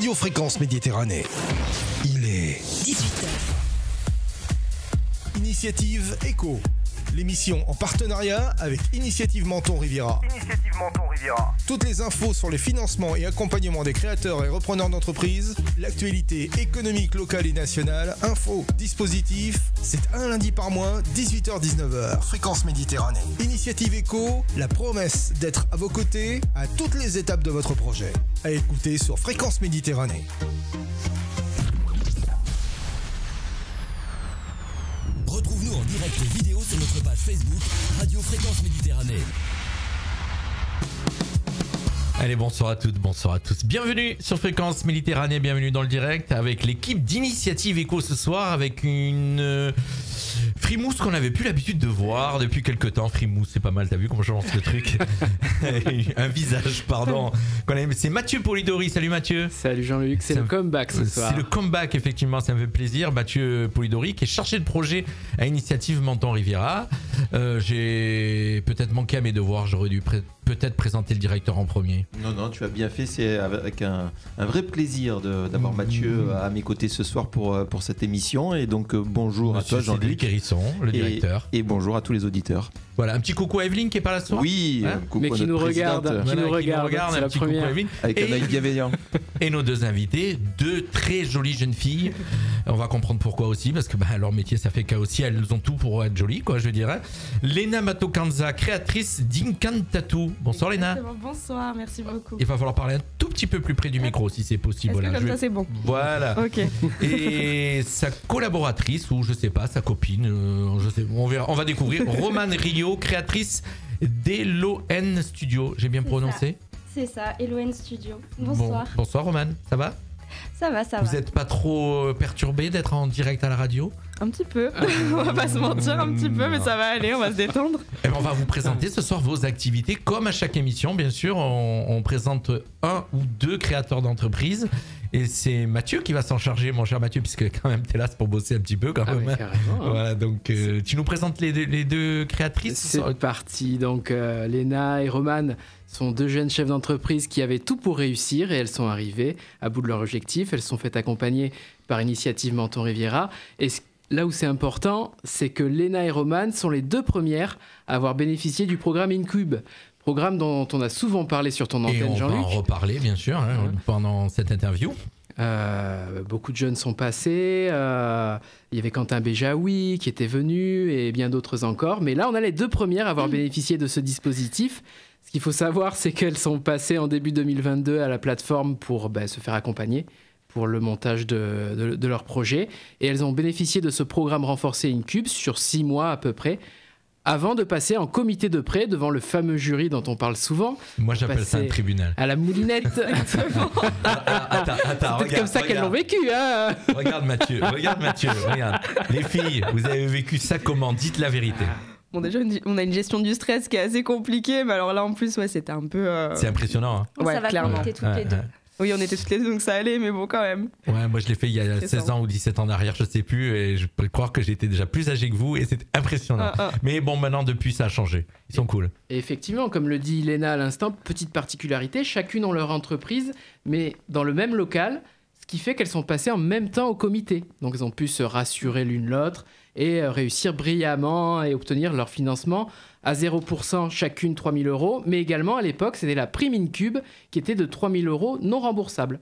Radio Fréquence Méditerranée. Il est 18h. Initiative Éco. L'émission en partenariat avec Initiative Menton Riviera. Toutes les infos sur les financements et accompagnements des créateurs et repreneurs d'entreprises, l'actualité économique locale et nationale, infos, dispositifs, c'est un lundi par mois, 18h-19h. Fréquence Méditerranée. Initiative Éco, la promesse d'être à vos côtés à toutes les étapes de votre projet. À écouter sur Fréquence Méditerranée. Retrouve-nous en direct vidéo sur notre page Facebook Radio Fréquence Méditerranée. Allez, bonsoir à toutes, bonsoir à tous. Bienvenue sur Fréquence Méditerranée, bienvenue dans le direct avec l'équipe d'Initiative Éco ce soir avec une Frimousse qu'on n'avait plus l'habitude de voir depuis quelques temps. Frimousse, c'est pas mal, t'as vu comment je lance le truc. Un visage, pardon. C'est Mathieu Polidori, salut Mathieu. Salut Jean-Luc, c'est le comeback ce soir. C'est le comeback, effectivement, ça me fait plaisir. Mathieu Polidori qui est chargé de projet à Initiative Menton Riviera. J'ai peut-être manqué à mes devoirs, j'aurais dû peut-être présenter le directeur en premier. Non, tu as bien fait, c'est avec un vrai plaisir d'avoir Mathieu à mes côtés ce soir pour cette émission. Et donc bonjour Monsieur à toi Jean-Luc Hérisson, le directeur. Et bonjour à tous les auditeurs. Voilà, un petit coucou à Evelyne qui est pas là ce soir. Oui, coucou mais qui nous regarde, un petit coucou à Evelyne. Avec un œil bienveillant. Et nos deux invités, deux très jolies jeunes filles. On va comprendre pourquoi aussi, parce que leur métier ça fait qu'à aussi, elles ont tout pour être jolies, quoi, je dirais. Léna Matokanza, créatrice d'Incantatu. Bonsoir Léna. Bonsoir, merci beaucoup. Il va falloir parler un tout petit peu plus près du micro si c'est possible. Est-ce que comme ça c'est bon? Voilà. Ok. Et sa collaboratrice, ou je sais pas, sa copine, je sais, on verra, on va découvrir, Romane Rio, créatrice d'Elohen Studio. J'ai bien prononcé? C'est ça, Elohen Studio. Bonsoir. Bon, bonsoir Romane, ça va? Ça va, ça va. Vous n'êtes pas trop perturbé d'être en direct à la radio? Un petit peu, on va pas se mentir un petit peu, mais ça va aller, on va se détendre. Et on va vous présenter ce soir vos activités. Comme à chaque émission, bien sûr, on présente un ou deux créateurs d'entreprise. Et c'est Mathieu qui va s'en charger, mon cher Mathieu, puisque quand même t'es là pour bosser un petit peu quand même. Carrément, hein. Voilà, donc tu nous présentes les deux créatrices? C'est parti, donc Léna et Romane sont deux jeunes chefs d'entreprise qui avaient tout pour réussir et elles sont arrivées à bout de leur objectif. Elles se sont faites accompagner par Initiative Menton Riviera. Et là où c'est important, c'est que Léna et Romane sont les deux premières à avoir bénéficié du programme Incube. Programme dont on a souvent parlé sur ton antenne, Jean-Luc. Et on va en reparler, bien sûr, pendant cette interview. Beaucoup de jeunes sont passés. Il y avait Quentin Béjaoui qui était venu et bien d'autres encore. Mais là, on a les deux premières à avoir bénéficié de ce dispositif. Ce qu'il faut savoir, c'est qu'elles sont passées en début 2022 à la plateforme pour se faire accompagner pour le montage de leur projet. Et elles ont bénéficié de ce programme renforcé Incube sur 6 mois à peu près, avant de passer en comité de prêt devant le fameux jury dont on parle souvent. Moi, j'appelle ça un tribunal. À la moulinette. Attends, c'est peut-être comme ça qu'elles l'ont vécu. Hein. Regarde Mathieu, regarde. Les filles, vous avez vécu ça comment? Dites la vérité. Bon, déjà, on a une gestion du stress qui est assez compliquée, mais alors là, en plus, c'était un peu... C'est impressionnant. Hein. Ouais, ça va, clairement. On était toutes les deux. Oui, on était toutes les deux, donc ça allait, mais bon, quand même. Ouais, moi je l'ai fait il y a 16 ans ou 17 ans derrière, je sais plus, et je peux croire que j'étais déjà plus âgé que vous, et c'est impressionnant. Mais bon, maintenant, depuis, ça a changé. Ils sont cool. Et effectivement, comme le dit Léna à l'instant, petite particularité, chacune ont leur entreprise, mais dans le même local, ce qui fait qu'elles sont passées en même temps au comité. Donc elles ont pu se rassurer l'une l'autre et réussir brillamment et obtenir leur financement à 0% chacune 3 000 €, mais également à l'époque c'était la prime Incube qui était de 3 000 € non remboursable.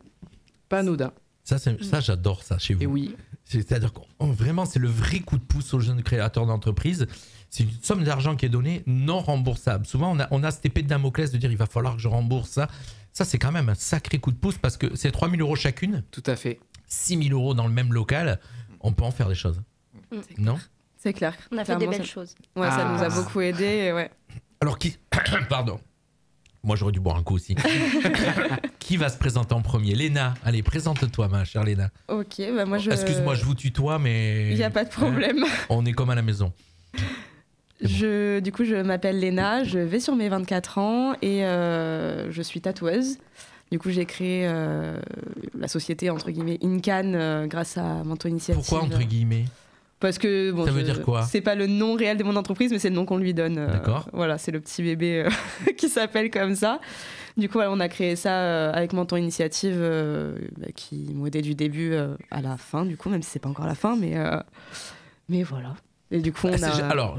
Pas anodin. Ça j'adore ça chez vous. Et oui. C'est-à-dire que vraiment c'est le vrai coup de pouce aux jeunes créateurs d'entreprise. C'est une somme d'argent qui est donnée non remboursable. Souvent on a cette épée de Damoclès de dire il va falloir que je rembourse ça. Ça c'est quand même un sacré coup de pouce parce que c'est 3 000 € chacune. Tout à fait. 6 000 € dans le même local, on peut en faire des choses. Non ? C'est clair. On a fait des belles choses. Ouais, ça nous a beaucoup aidé. Ouais. Alors qui... Pardon. Moi j'aurais dû boire un coup aussi. Qui va se présenter en premier? Léna, allez, présente-toi ma chère Léna. Ok, bah moi je... Excuse-moi, je vous tutoie, mais... Il n'y a pas de problème. On est comme à la maison. Du coup, je m'appelle Léna, je vais sur mes 24 ans et je suis tatoueuse. Du coup, j'ai créé la société, entre guillemets, Incan grâce à Menton Initiative. Pourquoi, entre guillemets? Parce que bon, Ça veut dire quoi? C'est pas le nom réel de mon entreprise, mais c'est le nom qu'on lui donne. D'accord. Voilà, c'est le petit bébé qui s'appelle comme ça. Du coup, voilà, on a créé ça avec Menton Initiative, qui m'ont aidé du début à la fin, du coup, même si c'est pas encore la fin, mais voilà. Et du coup, on a... Alors,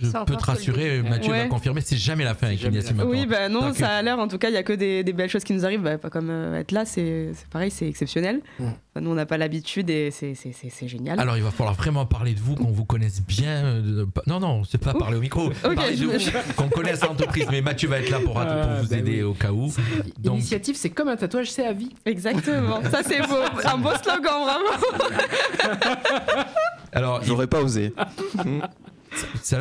je peux te rassurer, Mathieu va confirmer, c'est jamais la fin avec Initiative Menton. Oui, bah non, Donc, ça a l'air, en tout cas, il y a que des belles choses qui nous arrivent, pas comme être là, c'est pareil, c'est exceptionnel. Enfin, nous, on n'a pas l'habitude et c'est génial. Alors, il va falloir vraiment parler de vous, qu'on vous connaisse bien. Non, c'est pas parler au micro. Parler de vous, qu'on connaisse l'entreprise. Mais Mathieu va être là pour vous aider au cas où. Donc... Initiative, c'est comme un tatouage, c'est à vie. Exactement. Ça, c'est beau. Un beau slogan, vraiment. Alors, j'aurais pas osé. Ça,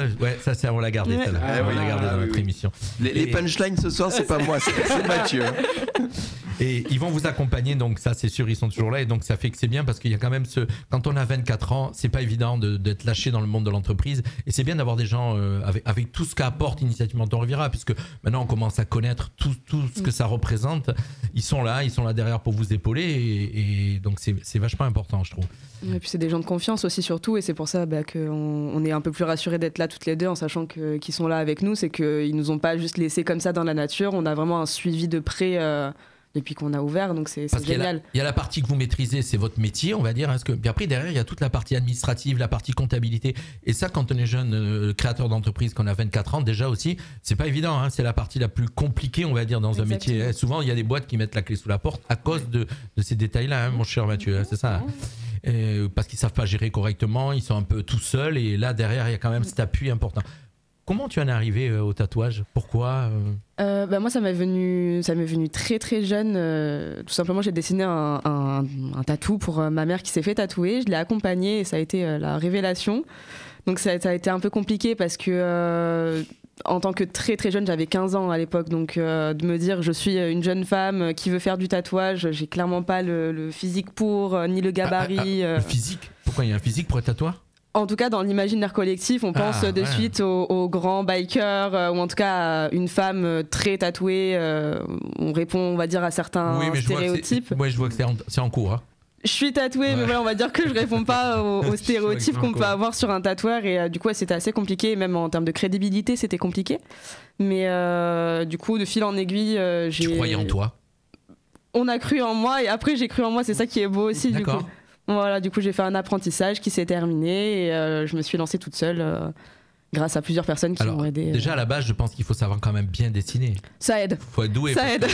on l'a gardé, celle-là. On l'a gardé dans notre émission. Les punchlines ce soir, c'est pas moi, c'est Mathieu. Et ils vont vous accompagner, donc ça c'est sûr, ils sont toujours là, et donc ça fait que c'est bien parce qu'il y a quand même quand on a 24 ans, c'est pas évident d'être lâché dans le monde de l'entreprise, et c'est bien d'avoir des gens avec tout ce qu'apporte Initiative Menton Riviera, puisque maintenant on commence à connaître tout ce que ça représente. Ils sont là derrière pour vous épauler, et donc c'est vachement important, je trouve. Et puis c'est des gens de confiance aussi surtout, et c'est pour ça qu'on est un peu plus rassurés d'être là toutes les deux en sachant qu'ils sont là avec nous, c'est qu'ils nous ont pas juste laissé comme ça dans la nature, on a vraiment un suivi de près depuis qu'on a ouvert, donc c'est génial. Il y a la partie que vous maîtrisez, c'est votre métier, on va dire. Puis après, derrière, il y a toute la partie administrative, la partie comptabilité. Et ça, quand on est jeune créateur d'entreprise, qu'on a 24 ans, déjà aussi, c'est pas évident. Hein. C'est la partie la plus compliquée, on va dire, dans un métier. Souvent, il y a des boîtes qui mettent la clé sous la porte à cause de ces détails-là, hein, mon cher Mathieu. Hein, c'est ça. Hein. Parce qu'ils savent pas gérer correctement, ils sont un peu tout seuls. Et là, derrière, il y a quand même cet appui important. Comment tu en es arrivé au tatouage? Pourquoi moi, ça m'est venu très très jeune. Tout simplement, j'ai dessiné un tatou pour ma mère qui s'est fait tatouer. Je l'ai accompagnée et ça a été la révélation. Donc ça a été un peu compliqué parce que en tant que très très jeune, j'avais 15 ans à l'époque. Donc de me dire je suis une jeune femme qui veut faire du tatouage, j'ai clairement pas le physique pour, ni le gabarit. Le physique? Pourquoi il y a un physique pour être tatoueur? En tout cas, dans l'imaginaire collectif, on pense de suite aux grands bikers, ou en tout cas à une femme très tatouée. On répond, on va dire, à certains stéréotypes. Je vois que c'est en cours. Hein. Je suis tatouée, mais voilà, on va dire que je réponds pas aux stéréotypes qu'on peut avoir sur un tatoueur. Et du coup, c'était assez compliqué, même en termes de crédibilité, c'était compliqué. Mais du coup, de fil en aiguille, j'ai... Tu croyais en toi? On a cru en moi, et après, j'ai cru en moi. C'est ça qui est beau aussi, du coup. Voilà, du coup, j'ai fait un apprentissage qui s'est terminé et je me suis lancée toute seule grâce à plusieurs personnes qui m'ont aidé. Déjà, à la base, je pense qu'il faut savoir quand même bien dessiner. Ça aide. Il faut être doué. Ça aide.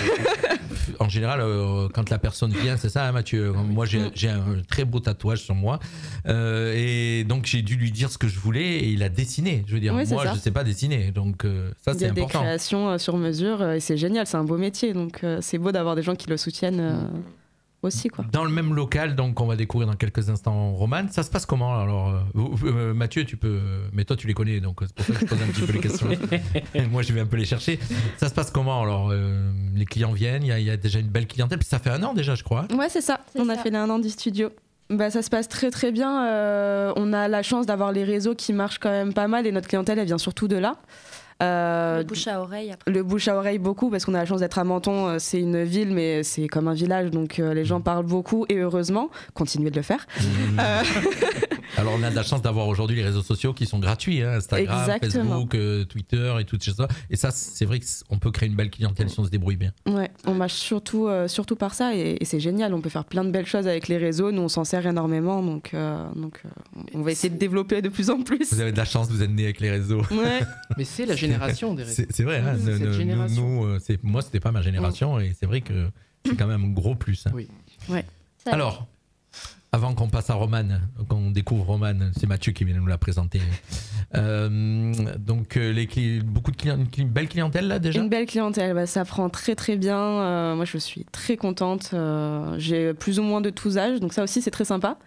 En général, quand la personne vient, c'est ça, hein, Mathieu. Moi, j'ai un très beau tatouage sur moi. Et donc, j'ai dû lui dire ce que je voulais et il a dessiné. Je veux dire, moi, je ne sais pas dessiner. Donc, ça, c'est important. Il y a des créations sur mesure et c'est génial. C'est un beau métier. Donc, c'est beau d'avoir des gens qui le soutiennent. Aussi, quoi. Dans le même local, donc on va découvrir dans quelques instants Romane. Ça se passe comment alors Mathieu, tu peux, mais toi tu les connais, donc c'est pour ça que je pose un petit peu les questions. Moi, je vais un peu les chercher. Ça se passe comment alors les clients viennent, il y a déjà une belle clientèle. Puis ça fait 1 an déjà, je crois. Ouais, c'est ça. On a fait les 1 an du studio. Bah, ça se passe très très bien. On a la chance d'avoir les réseaux qui marchent quand même pas mal et notre clientèle, elle vient surtout de là. Le bouche à oreille après. Le bouche à oreille beaucoup parce qu'on a la chance d'être à Menton, c'est une ville mais c'est comme un village donc les gens parlent beaucoup et heureusement, continuez de le faire. Alors on a de la chance d'avoir aujourd'hui les réseaux sociaux qui sont gratuits, hein, Instagram, exactement. Facebook, Twitter et toutes ces choses. Et ça c'est vrai qu'on peut créer une belle clientèle si on se débrouille bien. Ouais, on marche surtout par ça et c'est génial, on peut faire plein de belles choses avec les réseaux, nous on s'en sert énormément donc on va essayer de développer de plus en plus. Vous avez de la chance, vous êtes né avec les réseaux. Ouais. Mais c'est la génération des réseaux. C'est vrai, hein, moi c'était pas ma génération et c'est vrai que c'est quand même un gros plus. Hein. Oui. Ouais. Alors, avant qu'on passe à Romane, qu'on découvre Romane, c'est Mathieu qui vient nous la présenter. Donc, beaucoup de clients, une belle clientèle là déjà? Une belle clientèle, bah, ça prend très très bien. Moi je suis très contente. J'ai plus ou moins de tous âges, donc ça aussi c'est très sympa.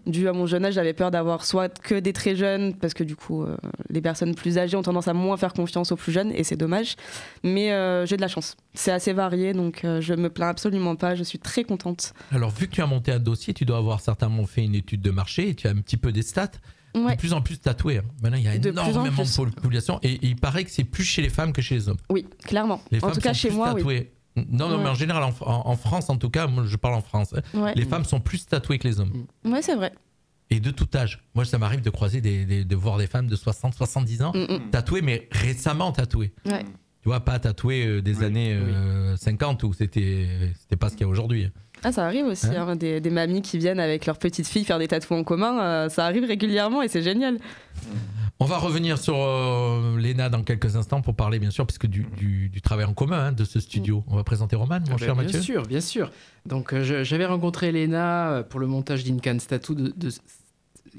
Dû à mon jeune âge, j'avais peur d'avoir soit que des très jeunes, parce que du coup, les personnes plus âgées ont tendance à moins faire confiance aux plus jeunes, et c'est dommage. Mais j'ai de la chance. C'est assez varié, donc je me plains absolument pas. Je suis très contente. Alors, vu que tu as monté un dossier, tu dois avoir certainement fait une étude de marché, et tu as un petit peu des stats. Ouais. De plus en plus tatoués. Hein. Maintenant, il y a énormément de population, et il paraît que c'est plus chez les femmes que chez les hommes. Oui, clairement. Les en tout cas, chez moi, tatouées. Oui. Non, mais en général, en France, en tout cas, moi je parle en France, les femmes sont plus tatouées que les hommes. Ouais, c'est vrai. Et de tout âge. Moi, ça m'arrive de croiser, de voir des femmes de 60, 70 ans tatouées, mais récemment tatouées. Ouais. Tu vois, pas tatouées des années 50 où c'était pas ce qu'il y a aujourd'hui. Ah, ça arrive aussi, des mamies qui viennent avec leurs petites filles faire des tatouages en commun, ça arrive régulièrement et c'est génial. On va revenir sur Léna dans quelques instants pour parler bien sûr parce que du travail en commun de ce studio. On va présenter Roman, mon cher Mathieu. Bien sûr. Donc j'avais rencontré Léna pour le montage d'Incan Tattoo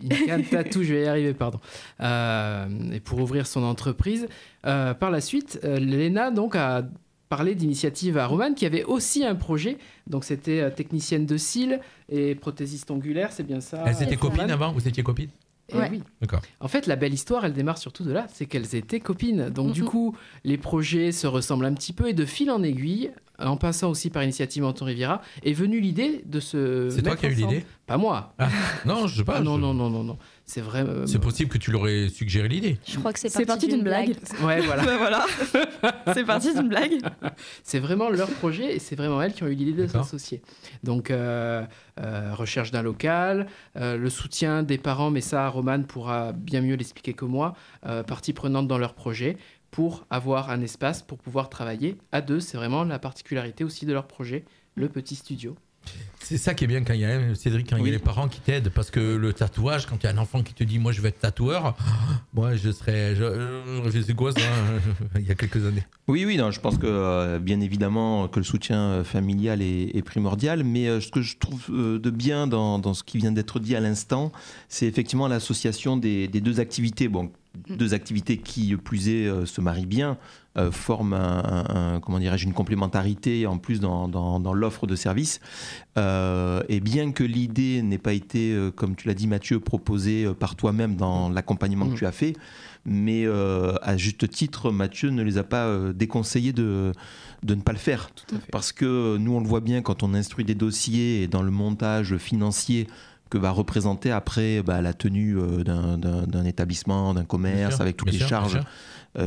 Incan Tattoo, je vais y arriver, pardon. Et pour ouvrir son entreprise. Par la suite, Léna donc a parlé d'initiative à Roman qui avait aussi un projet. Donc c'était technicienne de cils et prothésiste ongulaire, c'est bien ça. Elles étaient copines avant? Vous étiez copines? Oui. D'accord. En fait, la belle histoire, elle démarre surtout de là, c'est qu'elles étaient copines. Donc du coup, les projets se ressemblent un petit peu et de fil en aiguille, en passant aussi par Initiative Menton Riviera, est venue l'idée de se C'est toi qui as eu l'idée? Pas moi. Ah, non, je sais pas. Non. C'est vrai. C'est possible que tu l'aurais suggéré l'idée. Je crois que c'est parti d'une blague. Ouais, voilà. Voilà. C'est parti d'une blague. C'est vraiment leur projet et c'est vraiment elles qui ont eu l'idée de s'associer. Donc, recherche d'un local, le soutien des parents, mais ça, Roman pourra bien mieux l'expliquer que moi, partie prenante dans leur projet pour avoir un espace pour pouvoir travailler à deux. C'est vraiment la particularité aussi de leur projet, le petit studio. C'est ça qui est bien quand il y a Cédric, quand il y a les parents qui t'aident, parce que le tatouage, quand il y a un enfant qui te dit moi je vais être tatoueur, moi je serais, c'est quoi ça il y a quelques années. Oui, non, je pense que bien évidemment que le soutien familial est primordial, mais ce que je trouve de bien dans ce qui vient d'être dit à l'instant, c'est effectivement l'association des deux activités. Bon, deux activités qui, plus est, se marient bien, forment comment dirais-je, une complémentarité en plus dans l'offre de services. Et bien que l'idée n'ait pas été, comme tu l'as dit Mathieu, proposée par toi-même dans l'accompagnement que tu as fait, mais à juste titre, Mathieu ne les a pas déconseillés de ne pas le faire. Parce que nous, on le voit bien quand on instruit des dossiers et dans le montage financier que va représenter après la tenue d'un établissement, d'un commerce, avec toutes les charges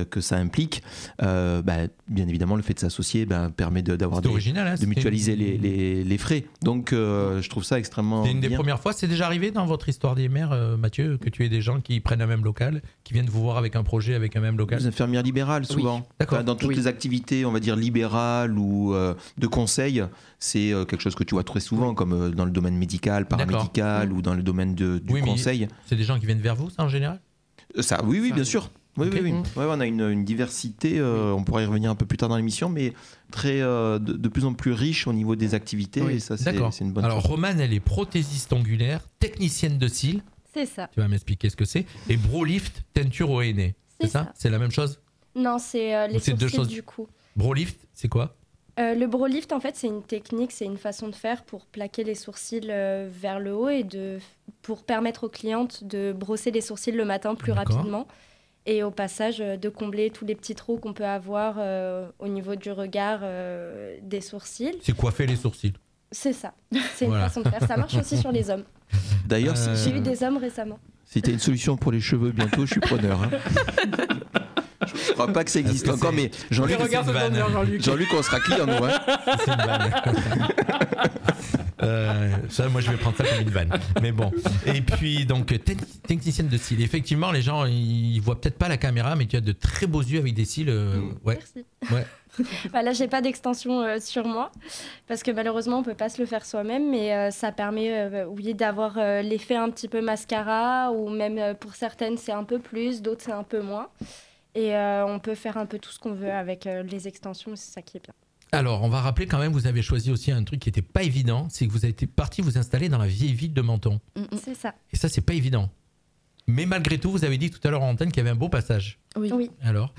que ça implique. Bien évidemment, le fait de s'associer permet de mutualiser les frais. Donc, je trouve ça extrêmement C'est une des bien. premières fois. C'est déjà arrivé dans votre histoire des mères, Mathieu, que tu aies des gens qui prennent un même local, qui viennent vous voir avec un projet, avec un même local? Les infirmières libérales, souvent. Oui. D'accord. Dans toutes les activités, on va dire, libérales ou de conseil, c'est quelque chose que tu vois très souvent, comme dans le domaine médical, paramédical ou dans le domaine du conseil. C'est des gens qui viennent vers vous, ça, en général? Oui, bien sûr. Oui. Ouais, on a une diversité, on pourra y revenir un peu plus tard dans l'émission, mais de plus en plus riche au niveau des activités. Et ça, c'est une bonne chose. Alors, Romane, elle est prothésiste ongulaire, technicienne de cils. C'est ça. Tu vas m'expliquer ce que c'est. Et Brolift, teinture au henné. C'est ça? C'est la même chose? Non, c'est les sourcils deux choses du cou. Brolift, c'est quoi? Le brolift, en fait, c'est une technique, c'est une façon de faire pour plaquer les sourcils vers le haut et pour permettre aux clientes de brosser les sourcils le matin plus rapidement. Et au passage, de combler tous les petits trous qu'on peut avoir au niveau du regard des sourcils. C'est coiffer les sourcils. C'est ça. C'est une façon de faire. Ça marche aussi sur les hommes. D'ailleurs, j'ai eu des hommes récemment. Si tu as une solution pour les cheveux bientôt, je suis preneur. Je crois pas que ça existe encore, mais Jean-Luc, on sera client, nous. C'est une vanne. Ça, moi, je vais prendre ça comme une vanne. Mais bon. Et puis, donc, technicienne de cils. Effectivement, les gens, ils voient peut-être pas la caméra, mais tu as de très beaux yeux avec des cils. Ouais. Merci. Ouais. Là, j'ai pas d'extension sur moi parce que malheureusement, on peut pas se le faire soi-même, mais ça permet, d'avoir l'effet un petit peu mascara ou même pour certaines, c'est un peu plus, d'autres, c'est un peu moins. Et on peut faire un peu tout ce qu'on veut avec les extensions, c'est ça qui est bien. Alors, on va rappeler quand même, vous avez choisi aussi un truc qui n'était pas évident, c'est que vous avez été parti vous installer dans la vieille ville de Menton. C'est ça. Et ça, c'est pas évident. Mais malgré tout, vous avez dit tout à l'heure en antenne qu'il y avait un beau passage. Oui. Alors,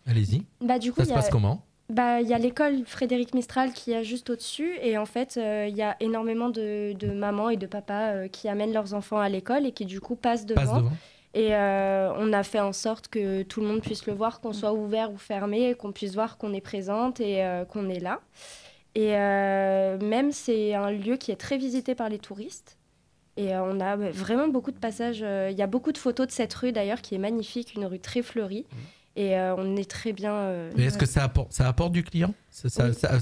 allez-y. Du coup, ça se passe comment ? Il y a l'école Frédéric Mistral qui est juste au-dessus. Et en fait, il y a énormément de mamans et de papas qui amènent leurs enfants à l'école et qui du coup passent devant. Et on a fait en sorte que tout le monde puisse le voir, qu'on soit ouvert ou fermé, qu'on puisse voir qu'on est présente et qu'on est là. Et même, c'est un lieu qui est très visité par les touristes. Et on a vraiment beaucoup de passages. Il y a beaucoup de photos de cette rue, d'ailleurs, qui est magnifique, une rue très fleurie. Et on est très bien... Mais est-ce que ça apporte du client ?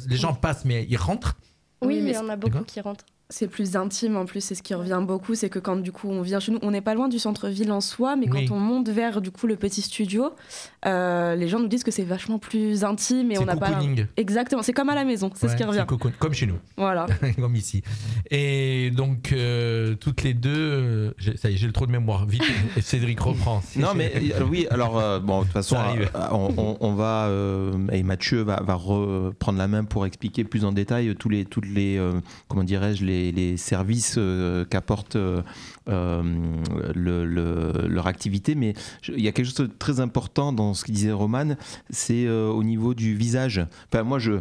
Les gens passent, mais ils rentrent ? Oui, mais il y en a beaucoup qui rentrent. C'est plus intime en plus, c'est ce qui revient beaucoup, c'est que quand du coup on vient chez nous, on n'est pas loin du centre-ville en soi, mais quand on monte vers du coup le petit studio, les gens nous disent que c'est vachement plus intime et on n'a pas. Exactement, c'est comme à la maison, c'est ce qui revient. Comme chez nous. Voilà. Comme ici. Et donc toutes les deux, ça y est, j'ai le trou de mémoire. Vite, Cédric reprend. Non mais oui, alors bon de toute façon, on va et Mathieu va reprendre la main pour expliquer plus en détail toutes les comment dirais-je les services qu'apporte leur activité, mais il y a quelque chose de très important dans ce qu'il disait Roman, c'est au niveau du visage. Enfin, moi, je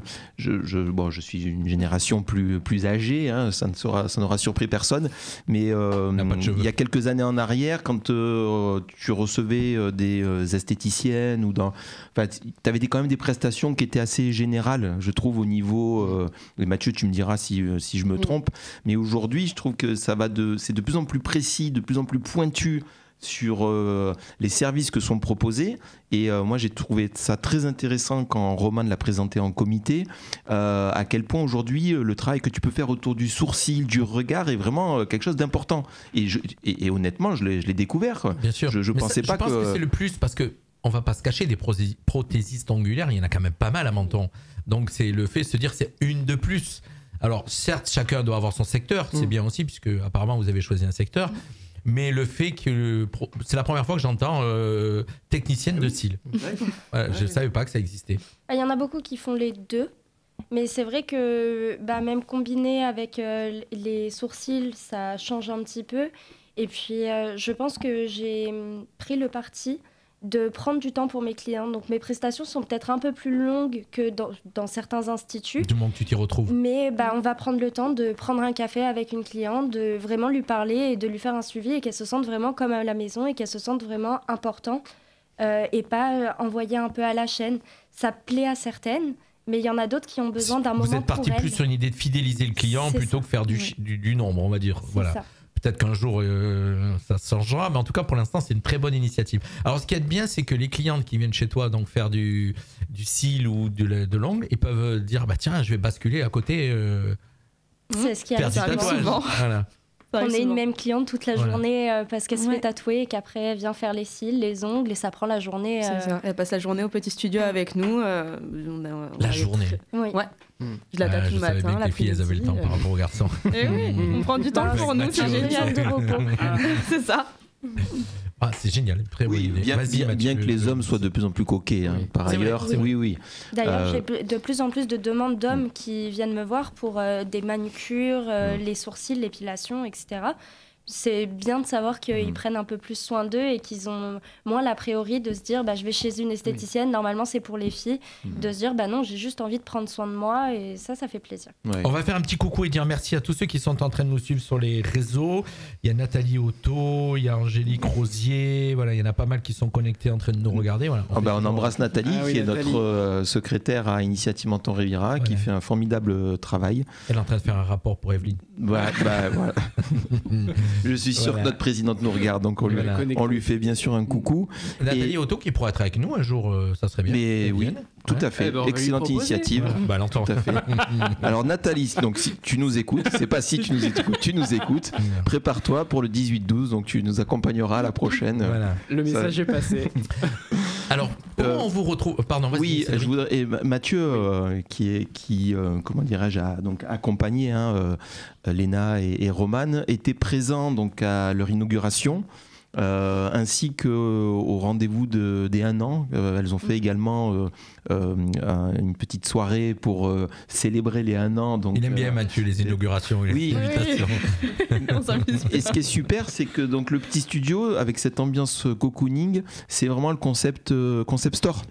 suis une génération plus âgée, hein, ça n'aura surpris personne, mais il y a quelques années en arrière, quand tu recevais des esthéticiennes tu avais quand même des prestations qui étaient assez générales, je trouve, au niveau. Et Mathieu, tu me diras si je me trompe. Mais aujourd'hui, je trouve que c'est de plus en plus précis, de plus en plus pointu sur les services que sont proposés. Et moi, j'ai trouvé ça très intéressant quand Roman l'a présenté en comité, à quel point aujourd'hui, le travail que tu peux faire autour du sourcil, du regard est vraiment quelque chose d'important. Et honnêtement, je l'ai découvert. Quoi. Bien sûr. Je pensais pas je pense que c'est le plus, parce que on va pas se cacher, des prothésistes angulaires, il y en a quand même pas mal à Menton. Donc c'est le fait de se dire c'est une de plus. Alors certes, chacun doit avoir son secteur, c'est bien aussi, puisque apparemment vous avez choisi un secteur, mais le fait que c'est la première fois que j'entends technicienne de cils. Voilà, je ne savais pas que ça existait. Il y en a beaucoup qui font les deux, mais c'est vrai que même combiné avec les sourcils, ça change un petit peu. Et puis je pense que j'ai pris le parti de prendre du temps pour mes clients. Donc mes prestations sont peut-être un peu plus longues que dans certains instituts. Du moment que tu t'y retrouves. Mais on va prendre le temps de prendre un café avec une cliente, de vraiment lui parler et de lui faire un suivi et qu'elle se sente vraiment comme à la maison et qu'elle se sente vraiment important et pas envoyée un peu à la chaîne. Ça plaît à certaines, mais il y en a d'autres qui ont besoin d'un moment pour elles. Vous êtes parti plus sur une idée de fidéliser le client plutôt que faire du nombre, on va dire. Voilà. Ça. Peut-être qu'un jour ça changera, mais en tout cas pour l'instant c'est une très bonne initiative. Alors ce qui est bien, c'est que les clientes qui viennent chez toi donc faire du cil ou de l'ongle, ils peuvent dire tiens, je vais basculer à côté. C'est ce qui arrive souvent. Voilà. On est une même cliente toute la journée parce qu'elle se fait tatouer et qu'après elle vient faire les cils, les ongles et ça prend la journée. C'est ça. Elle passe la journée au petit studio avec nous. La journée. Oui. Ouais. Je la tatoue le matin. Je savais bien que les filles elles avaient le temps par rapport aux garçons. Et oui, on prend du temps pour nous, c'est génial de repos. C'est ça. Ah, c'est génial, très bonne idée. Bien que les hommes soient de plus en plus coquets, hein, par ailleurs. Oui. D'ailleurs, j'ai de plus en plus de demandes d'hommes qui viennent me voir pour des manucures, les sourcils, l'épilation, etc. C'est bien de savoir qu'ils prennent un peu plus soin d'eux et qu'ils ont moins l'a priori de se dire je vais chez une esthéticienne, normalement c'est pour les filles, de se dire non, j'ai juste envie de prendre soin de moi et ça fait plaisir. Ouais. On va faire un petit coucou et dire merci à tous ceux qui sont en train de nous suivre sur les réseaux. Il y a Nathalie Otto, il y a Angélique Rosier, voilà, il y en a pas mal qui sont connectés en train de nous regarder. Voilà. On embrasse Nathalie qui est notre secrétaire à Initiative Menton Riviera qui fait un formidable travail. Elle est en train de faire un rapport pour Evelyne. Voilà. Je suis sûr que notre présidente nous regarde, donc on lui fait bien sûr un coucou. Nathalie Otto qui pourrait être avec nous un jour, ça serait bien. Mais oui, tout à fait. Excellente initiative. L'entend. Tout à fait. Alors Nathalie, donc si tu nous écoutes, c'est pas si tu nous écoutes, tu nous écoutes. Prépare-toi pour le 18-12, donc tu nous accompagneras à la prochaine. Voilà. Le message est passé. Alors, comment on vous retrouve ? Pardon, vas-y. Oui, je voudrais. Et Mathieu, qui comment dirais-je, a donc accompagné Léna et Roman, était présent donc à leur inauguration. Ainsi qu'au rendez-vous des 1 an. Elles ont fait également une petite soirée pour célébrer les 1 an. Donc, il aime bien Mathieu les inaugurations et les invitations. Et ce qui est super, c'est que donc, le petit studio, avec cette ambiance cocooning, c'est vraiment le concept store.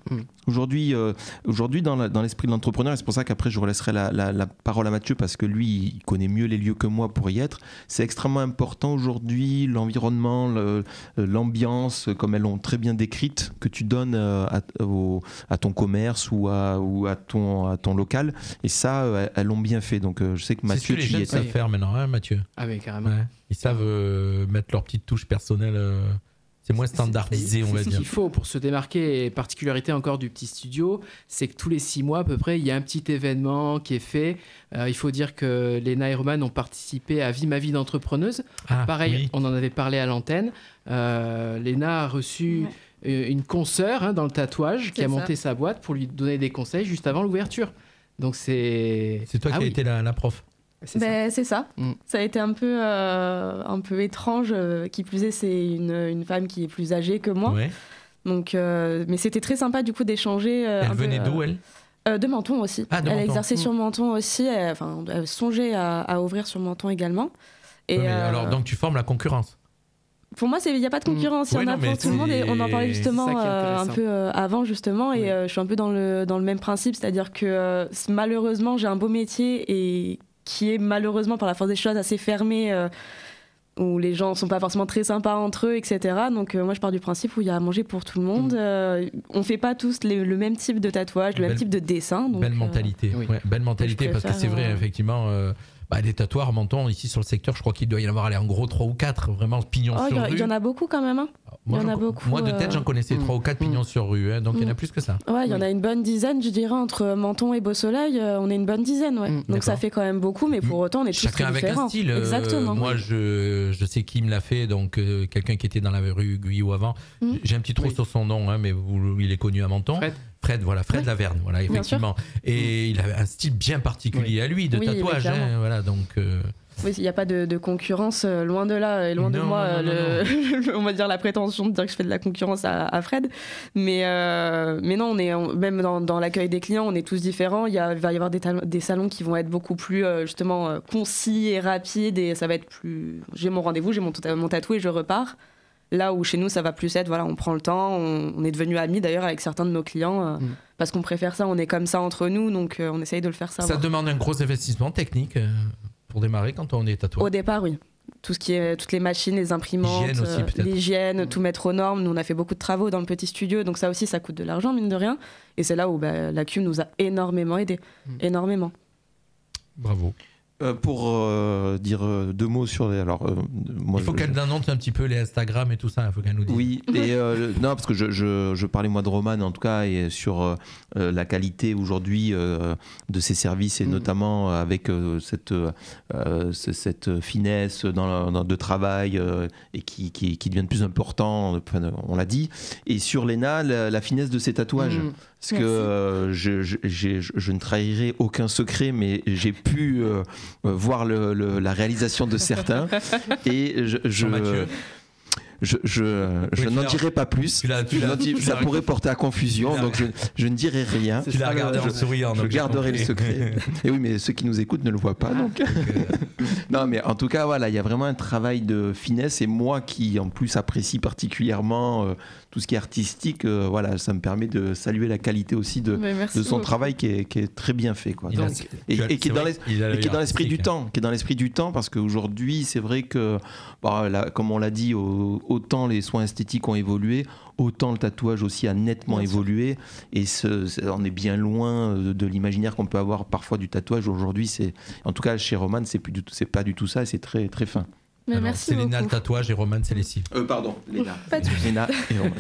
Aujourd'hui, dans l'esprit de l'entrepreneur, et c'est pour ça qu'après je relaisserai la parole à Mathieu parce que lui, il connaît mieux les lieux que moi pour y être. C'est extrêmement important aujourd'hui, l'environnement, l'ambiance, comme elles l'ont très bien décrite, que tu donnes à ton commerce ou à ton local. Et ça, elles l'ont bien fait. Donc je sais que Mathieu, c'est ce que les jeunes savent faire maintenant, hein, Mathieu. Ah oui, carrément. Ouais. Ils savent mettre leur petite touche personnelle C'est moins standardisé, on va dire. Ce qu'il faut pour se démarquer, et particularité encore du petit studio, c'est que tous les 6 mois à peu près, il y a un petit événement qui est fait. Il faut dire que Léna et Roman ont participé à Vie ma vie d'entrepreneuse. Pareil, on en avait parlé à l'antenne. Léna a reçu une consoeur dans le tatouage qui a monté sa boîte pour lui donner des conseils juste avant l'ouverture. Donc c'est toi qui as été la prof. C'est ça. Ça a été un peu étrange. Qui plus est, c'est une femme qui est plus âgée que moi. Ouais. Donc, mais c'était très sympa du coup d'échanger. Elle venait d'où, elle de Menton aussi. Elle a exercé sur Menton aussi. Elle songeait à ouvrir sur Menton également. Et alors, donc tu formes la concurrence. Pour moi, il n'y a pas de concurrence, il y en a pour tout le monde. Et on en parlait justement un peu avant, justement. Et je suis un peu dans le même principe. C'est-à-dire que malheureusement, j'ai un beau métier et qui est malheureusement, par la force des choses, assez fermé, où les gens ne sont pas forcément très sympas entre eux, etc. Donc moi, je pars du principe où il y a à manger pour tout le monde. On ne fait pas tous le même type de tatouage, le même type de dessin. Donc, belle mentalité, belle mentalité, parce que c'est vrai, effectivement... des tatoueurs, Menton, ici sur le secteur, je crois qu'il doit y en avoir en gros 3 ou 4, vraiment pignons sur rue. Il y en a beaucoup quand même. Moi, de tête, j'en connaissais 3 ou 4 pignons sur rue, donc il y en a plus que ça. Ouais, il y en a une bonne dizaine, je dirais, entre Menton et Beau-Soleil, on est une bonne dizaine. Donc ça fait quand même beaucoup, mais pour autant, on est tous très différents. Chacun avec un style. Exactement. Moi, je sais qui me l'a fait, donc quelqu'un qui était dans la rue Guyot avant. J'ai un petit trou sur son nom, mais il est connu à Menton. Fred Laverne, effectivement. Et il avait un style bien particulier à lui, de tatouage. Donc... Oui, il n'y a pas de concurrence, loin de là, et loin de moi, on va dire la prétention de dire que je fais de la concurrence à Fred. Mais non, même dans l'accueil des clients, on est tous différents. Il va y avoir des salons qui vont être beaucoup plus justement concis et rapides, et ça va être plus... J'ai mon rendez-vous, j'ai mon tatoué, je repars. Là où chez nous, ça va plus être, on prend le temps, on est devenus amis d'ailleurs avec certains de nos clients, parce qu'on préfère ça, on est comme ça entre nous, donc on essaye de le faire savoir. Ça demande un gros investissement technique pour démarrer quand on est tatoueur. Au départ, oui. Tout ce qui est, toutes les machines, les imprimantes, l'hygiène, tout mettre aux normes. Nous, on a fait beaucoup de travaux dans le petit studio, donc ça aussi, ça coûte de l'argent, mine de rien. Et c'est là où la CUM nous a énormément aidés. Énormément. Bravo. Pour dire 2 mots sur les... il faut qu'elle annonce un petit peu les Instagram et tout ça, il faut qu'elle nous dise. Oui, et non, parce que je parlais moi de Roman en tout cas, et sur la qualité aujourd'hui de ses services, et notamment avec cette finesse de travail et qui devient de plus important, on l'a dit, et sur Léna, la finesse de ses tatouages. Parce que je ne trahirai aucun secret, mais j'ai pu voir la réalisation de certains, et je n'en dirai pas plus. Ça pourrait porter à confusion, donc je ne dirai rien. Tu l'as regardé en souriant. Je garderai le secret. Et oui, mais ceux qui nous écoutent ne le voient pas. Donc. Non, mais en tout cas, il y a vraiment un travail de finesse, et moi qui en plus apprécie particulièrement tout ce qui est artistique, ça me permet de saluer la qualité aussi de son travail qui est très bien fait, quoi. Et qui est dans l'esprit du temps, parce qu'aujourd'hui, c'est vrai que, comme on l'a dit, autant les soins esthétiques ont évolué, autant le tatouage aussi a nettement évolué, et on est bien loin de l'imaginaire qu'on peut avoir parfois du tatouage. Aujourd'hui, en tout cas chez Roman, c'est pas du tout ça, et c'est très très fin. Merci c'est Léna le tatouage et Roman c'est les cils. Pardon, Léna. Léna et Roman.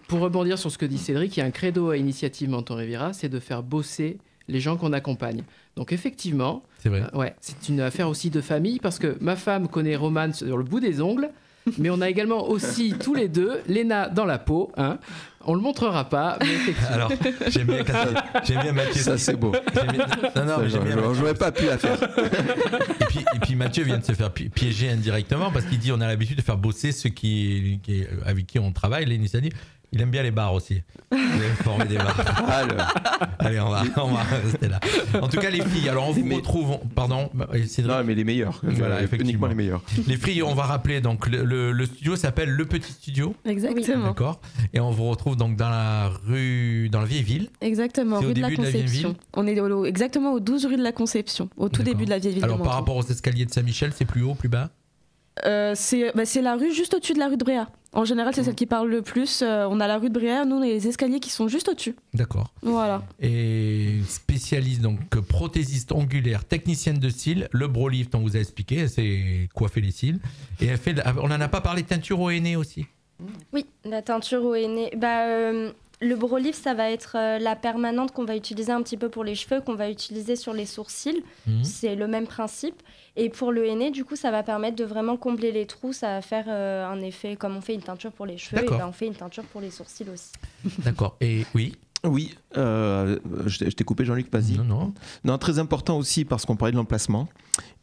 Pour rebondir sur ce que dit Cédric, il y a un credo à Initiative Menton Riviera, c'est de faire bosser les gens qu'on accompagne. Donc effectivement, c'est vrai. C'est une affaire aussi de famille, parce que ma femme connaît Roman sur le bout des ongles, mais on a également aussi tous les deux Léna dans la peau. On le montrera pas, mais effectivement. Alors, j'aime bien Mathieu. Ça, c'est beau. Je n'aurais pas pu la faire. Et puis Mathieu vient de se faire piéger indirectement, parce qu'il dit on a l'habitude de faire bosser ceux avec qui on travaille, l'initiative. Il aime bien les bars aussi. Former des bars. Allez, on va rester là. En tout cas, les filles, alors on vous retrouve. Pardon, Cédric. Non, mais les meilleurs. Voilà, uniquement les meilleurs. Les filles, on va rappeler, donc le studio s'appelle Le Petit Studio. Exactement. D'accord. Et on vous retrouve donc dans la vieille ville. Exactement, rue de la Conception. On est exactement au 12 rue de la Conception, au tout début de la vieille ville. Alors par rapport aux escaliers de Saint-Michel, c'est plus haut, plus bas? C'est la rue juste au-dessus de la rue de Bréa. En général, c'est celle qui parle le plus. On a la rue de Bréa, nous on a les escaliers qui sont juste au-dessus. D'accord. Voilà. Et spécialiste, donc prothésiste ongulaire, technicienne de cils, le Brolift, on vous a expliqué, c'est coiffer les cils. Et on n'en a pas parlé, teinture au henné aussi. Oui, la teinture au henné. Le Brolift, ça va être la permanente qu'on va utiliser un petit peu pour les cheveux, qu'on va utiliser sur les sourcils. C'est le même principe. Et pour le henné, du coup, ça va permettre de vraiment combler les trous. Ça va faire un effet, comme on fait une teinture pour les cheveux, et on fait une teinture pour les sourcils aussi. D'accord. Et oui. Oui, je t'ai coupé Jean-Luc, vas-y. Non, très important aussi parce qu'on parlait de l'emplacement.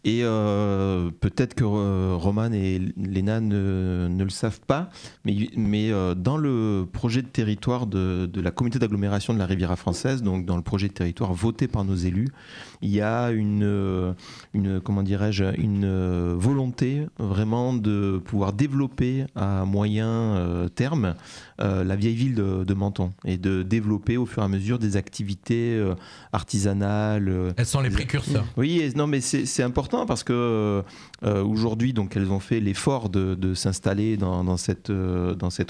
Et peut-être que Roman et Léna ne le savent pas, mais dans le projet de territoire de la communauté d'agglomération de la Riviera française, donc dans le projet de territoire voté par nos élus, il y a une volonté vraiment de pouvoir développer à moyen terme la vieille ville de Menton et de développer au fur et à mesure des activités artisanales. Elles sont les précurseurs. Oui, non, mais c'est important parce que aujourd'hui, donc elles ont fait l'effort de s'installer dans cette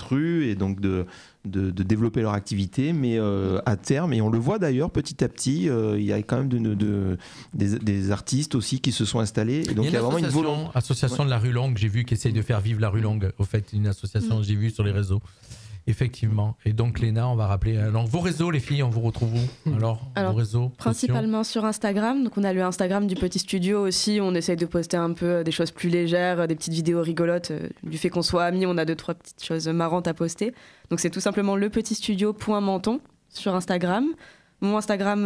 rue et donc de développer leur activité, mais à terme, et on le voit d'ailleurs petit à petit, il y a quand même des artistes aussi qui se sont installés. Et donc il y a vraiment une association de la rue Longue, j'ai vu, qui essaye de faire vivre la rue Longue. Au fait, une association, j'ai vu sur les réseaux. Effectivement. Et donc Léna, on va rappeler. Alors, vos réseaux, les filles, on vous retrouve où ? Alors, vos réseaux principalement sur Instagram. Donc on a le Instagram du Petit Studio aussi. On essaye de poster un peu des choses plus légères, des petites vidéos rigolotes. Du fait qu'on soit amis, on a 2-3 petites choses marrantes à poster. Donc c'est tout simplement lepetitstudio.menton sur Instagram. Mon Instagram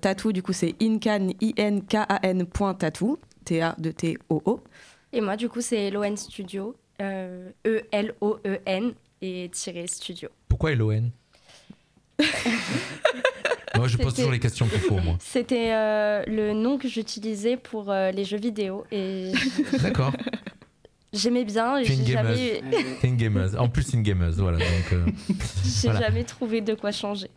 tatou, du coup, c'est inkan.tattoo, T-A-2-T-O-O. Et moi, du coup, c'est Eloen Studio, E-L-O-E-N. Et studio. Pourquoi Eloen ? Moi, je pose toujours les questions qu'il faut, moi. C'était le nom que j'utilisais pour les jeux vidéo. Et d'accord. J'aimais bien. T'es une gameuse. En plus, une gameuse, voilà. Donc, j'ai jamais trouvé de quoi changer.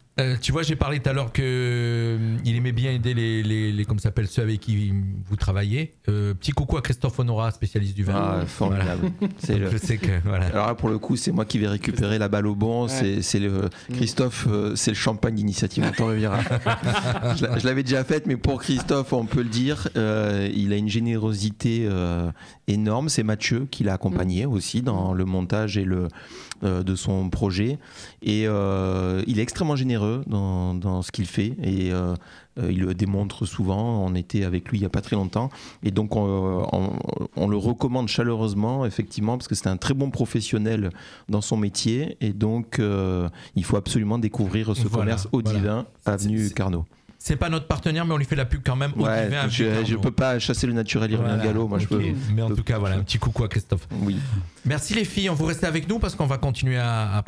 Tu vois, j'ai parlé tout à l'heure qu'il aimait bien aider les comme ça s'appelle, ceux avec qui vous travaillez. Petit coucou à Christophe Honora, spécialiste du vin. Ah, formidable. Voilà. Je sais que, voilà. Alors là, pour le coup, c'est moi qui vais récupérer la balle au bon. Ouais. Christophe, c'est le champagne d'Initiative Menton Riviera. Je l'avais déjà faite, mais pour Christophe, on peut le dire, il a une générosité énorme. C'est Mathieu qui l'a accompagné aussi dans le montage et de son projet. Et il est extrêmement généreux dans ce qu'il fait et il le démontre souvent. On était avec lui il n'y a pas très longtemps et donc on le recommande chaleureusement, effectivement, parce que c'est un très bon professionnel dans son métier et donc il faut absolument découvrir ce commerce au divin, avenue Carnot. C'est pas notre partenaire, mais on lui fait la pub quand même. Ouais, je peux pas chasser le naturel, il revient galop. Moi, je peux. Mais en tout cas, voilà, un petit coucou à Christophe. Oui. Merci les filles, on vous restez avec nous parce qu'on va continuer à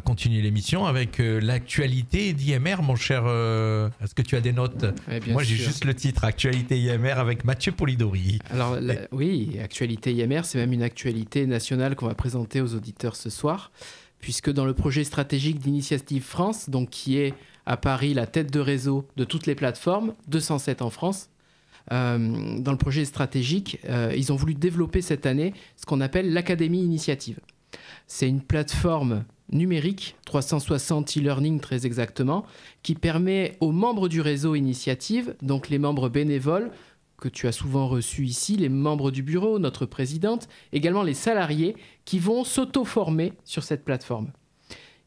continuer l'émission avec l'actualité d'IMR, mon cher. Est-ce que tu as des notes ? Moi, j'ai juste le titre, Actualité IMR avec Mathieu Polidori. Alors, oui, Actualité IMR, c'est même une actualité nationale qu'on va présenter aux auditeurs ce soir, puisque dans le projet stratégique d'Initiative France, donc qui est à Paris la tête de réseau de toutes les plateformes, 207 en France. Dans le projet stratégique, ils ont voulu développer cette année ce qu'on appelle l'Académie Initiative. C'est une plateforme numérique, 360 e-learning très exactement, qui permet aux membres du réseau Initiative, donc les membres bénévoles, que tu as souvent reçus ici, les membres du bureau, notre présidente, également les salariés, qui vont s'auto-former sur cette plateforme.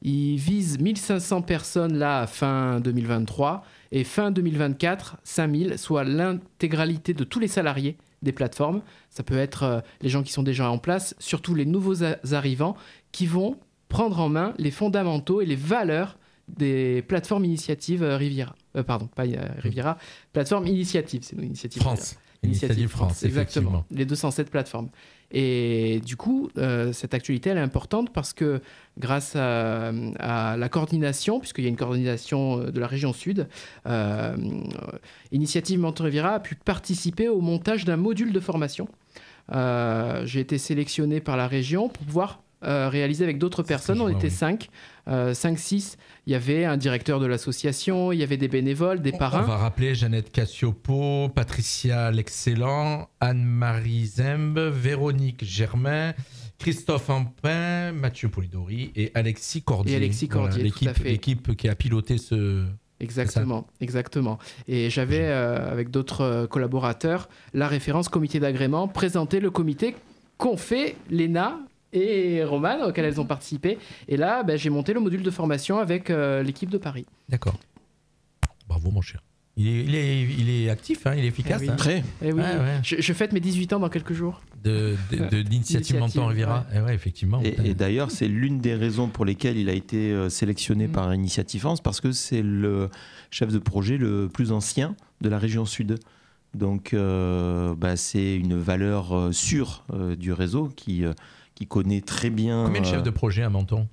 Ils visent 1500 personnes là à fin 2023 et fin 2024, 5000, soit l'intégralité de tous les salariés des plateformes. Ça peut être les gens qui sont déjà en place, surtout les nouveaux arrivants qui vont prendre en main les fondamentaux et les valeurs des plateformes initiatives Riviera. Riviera, plateforme initiative, c'est nous, Initiative France. Initiative France, exactement. Les 207 plateformes. Et du coup, cette actualité, elle est importante parce que grâce à la coordination, puisqu'il y a une coordination de la région sud, Initiative Menton Riviera a pu participer au montage d'un module de formation. J'ai été sélectionné par la région pour pouvoir réaliser avec d'autres personnes. On était 5, 6. Il y avait un directeur de l'association, il y avait des bénévoles, des parrains. On va rappeler Jeannette Cassiopo, Patricia L'Excellent, Anne-Marie Zembe, Véronique Germain, Christophe Ampin, Mathieu Polidori et Alexis Cordier. Voilà, l'équipe qui a piloté ce... Exactement. Et j'avais, avec d'autres collaborateurs, la référence comité d'agrément, présenter le comité qu'ont fait Léna et Romane, auxquelles elles ont participé. Et là, j'ai monté le module de formation avec l'équipe de Paris. D'accord. Bravo, mon cher. Il est actif, hein, il est efficace. Oui. Hein. Très. Et oui. Ouais. Je fête mes 18 ans dans quelques jours. D'initiative Menton Riviera. Ouais. Ouais, effectivement. Et d'ailleurs, c'est l'une des raisons pour lesquelles il a été sélectionné par Initiative France, parce que c'est le chef de projet le plus ancien de la région Sud. Donc, c'est une valeur sûre du réseau qui connaît très bien. Combien de chefs de projet à Menton?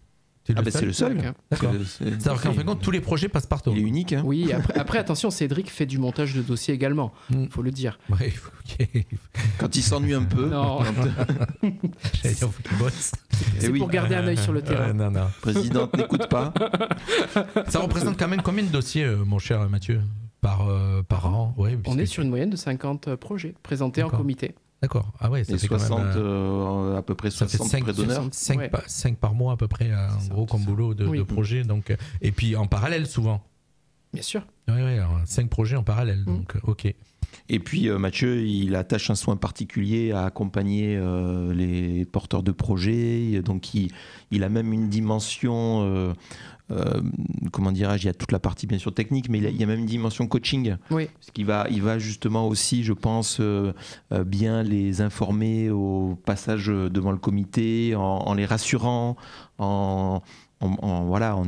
C'est le seul. D'accord. C'est-à-dire qu'en fin de compte, tous les projets passent par toi. Il est unique. Hein. Oui, après, attention, Cédric fait du montage de dossiers également, faut le dire. Ouais, okay. Quand il s'ennuie un peu. Non. J'allais dire, faut qu'il bosse. C'est pour garder un œil sur le terrain. Non. Présidente, n'écoute pas. Ça représente quand même combien de dossiers, mon cher Mathieu, par an? Ouais, on est sur une moyenne de 50 projets présentés en comité. D'accord. Ah ouais, ça et fait 60, quand même, à peu près ça 60 fait prêts d'honneur. 5 par mois à peu près, en gros, comme boulot de projet. Donc, et puis en parallèle, souvent. Bien sûr. Oui, 5 projets en parallèle. Donc, ok. Et puis Mathieu, il attache un soin particulier à accompagner les porteurs de projets. Donc, il a même une dimension. Comment dirais-je, il y a toute la partie bien sûr technique, mais il y a même une dimension coaching. Oui. Parce qu'il va justement aussi, je pense, bien les informer au passage devant le comité, en les rassurant, en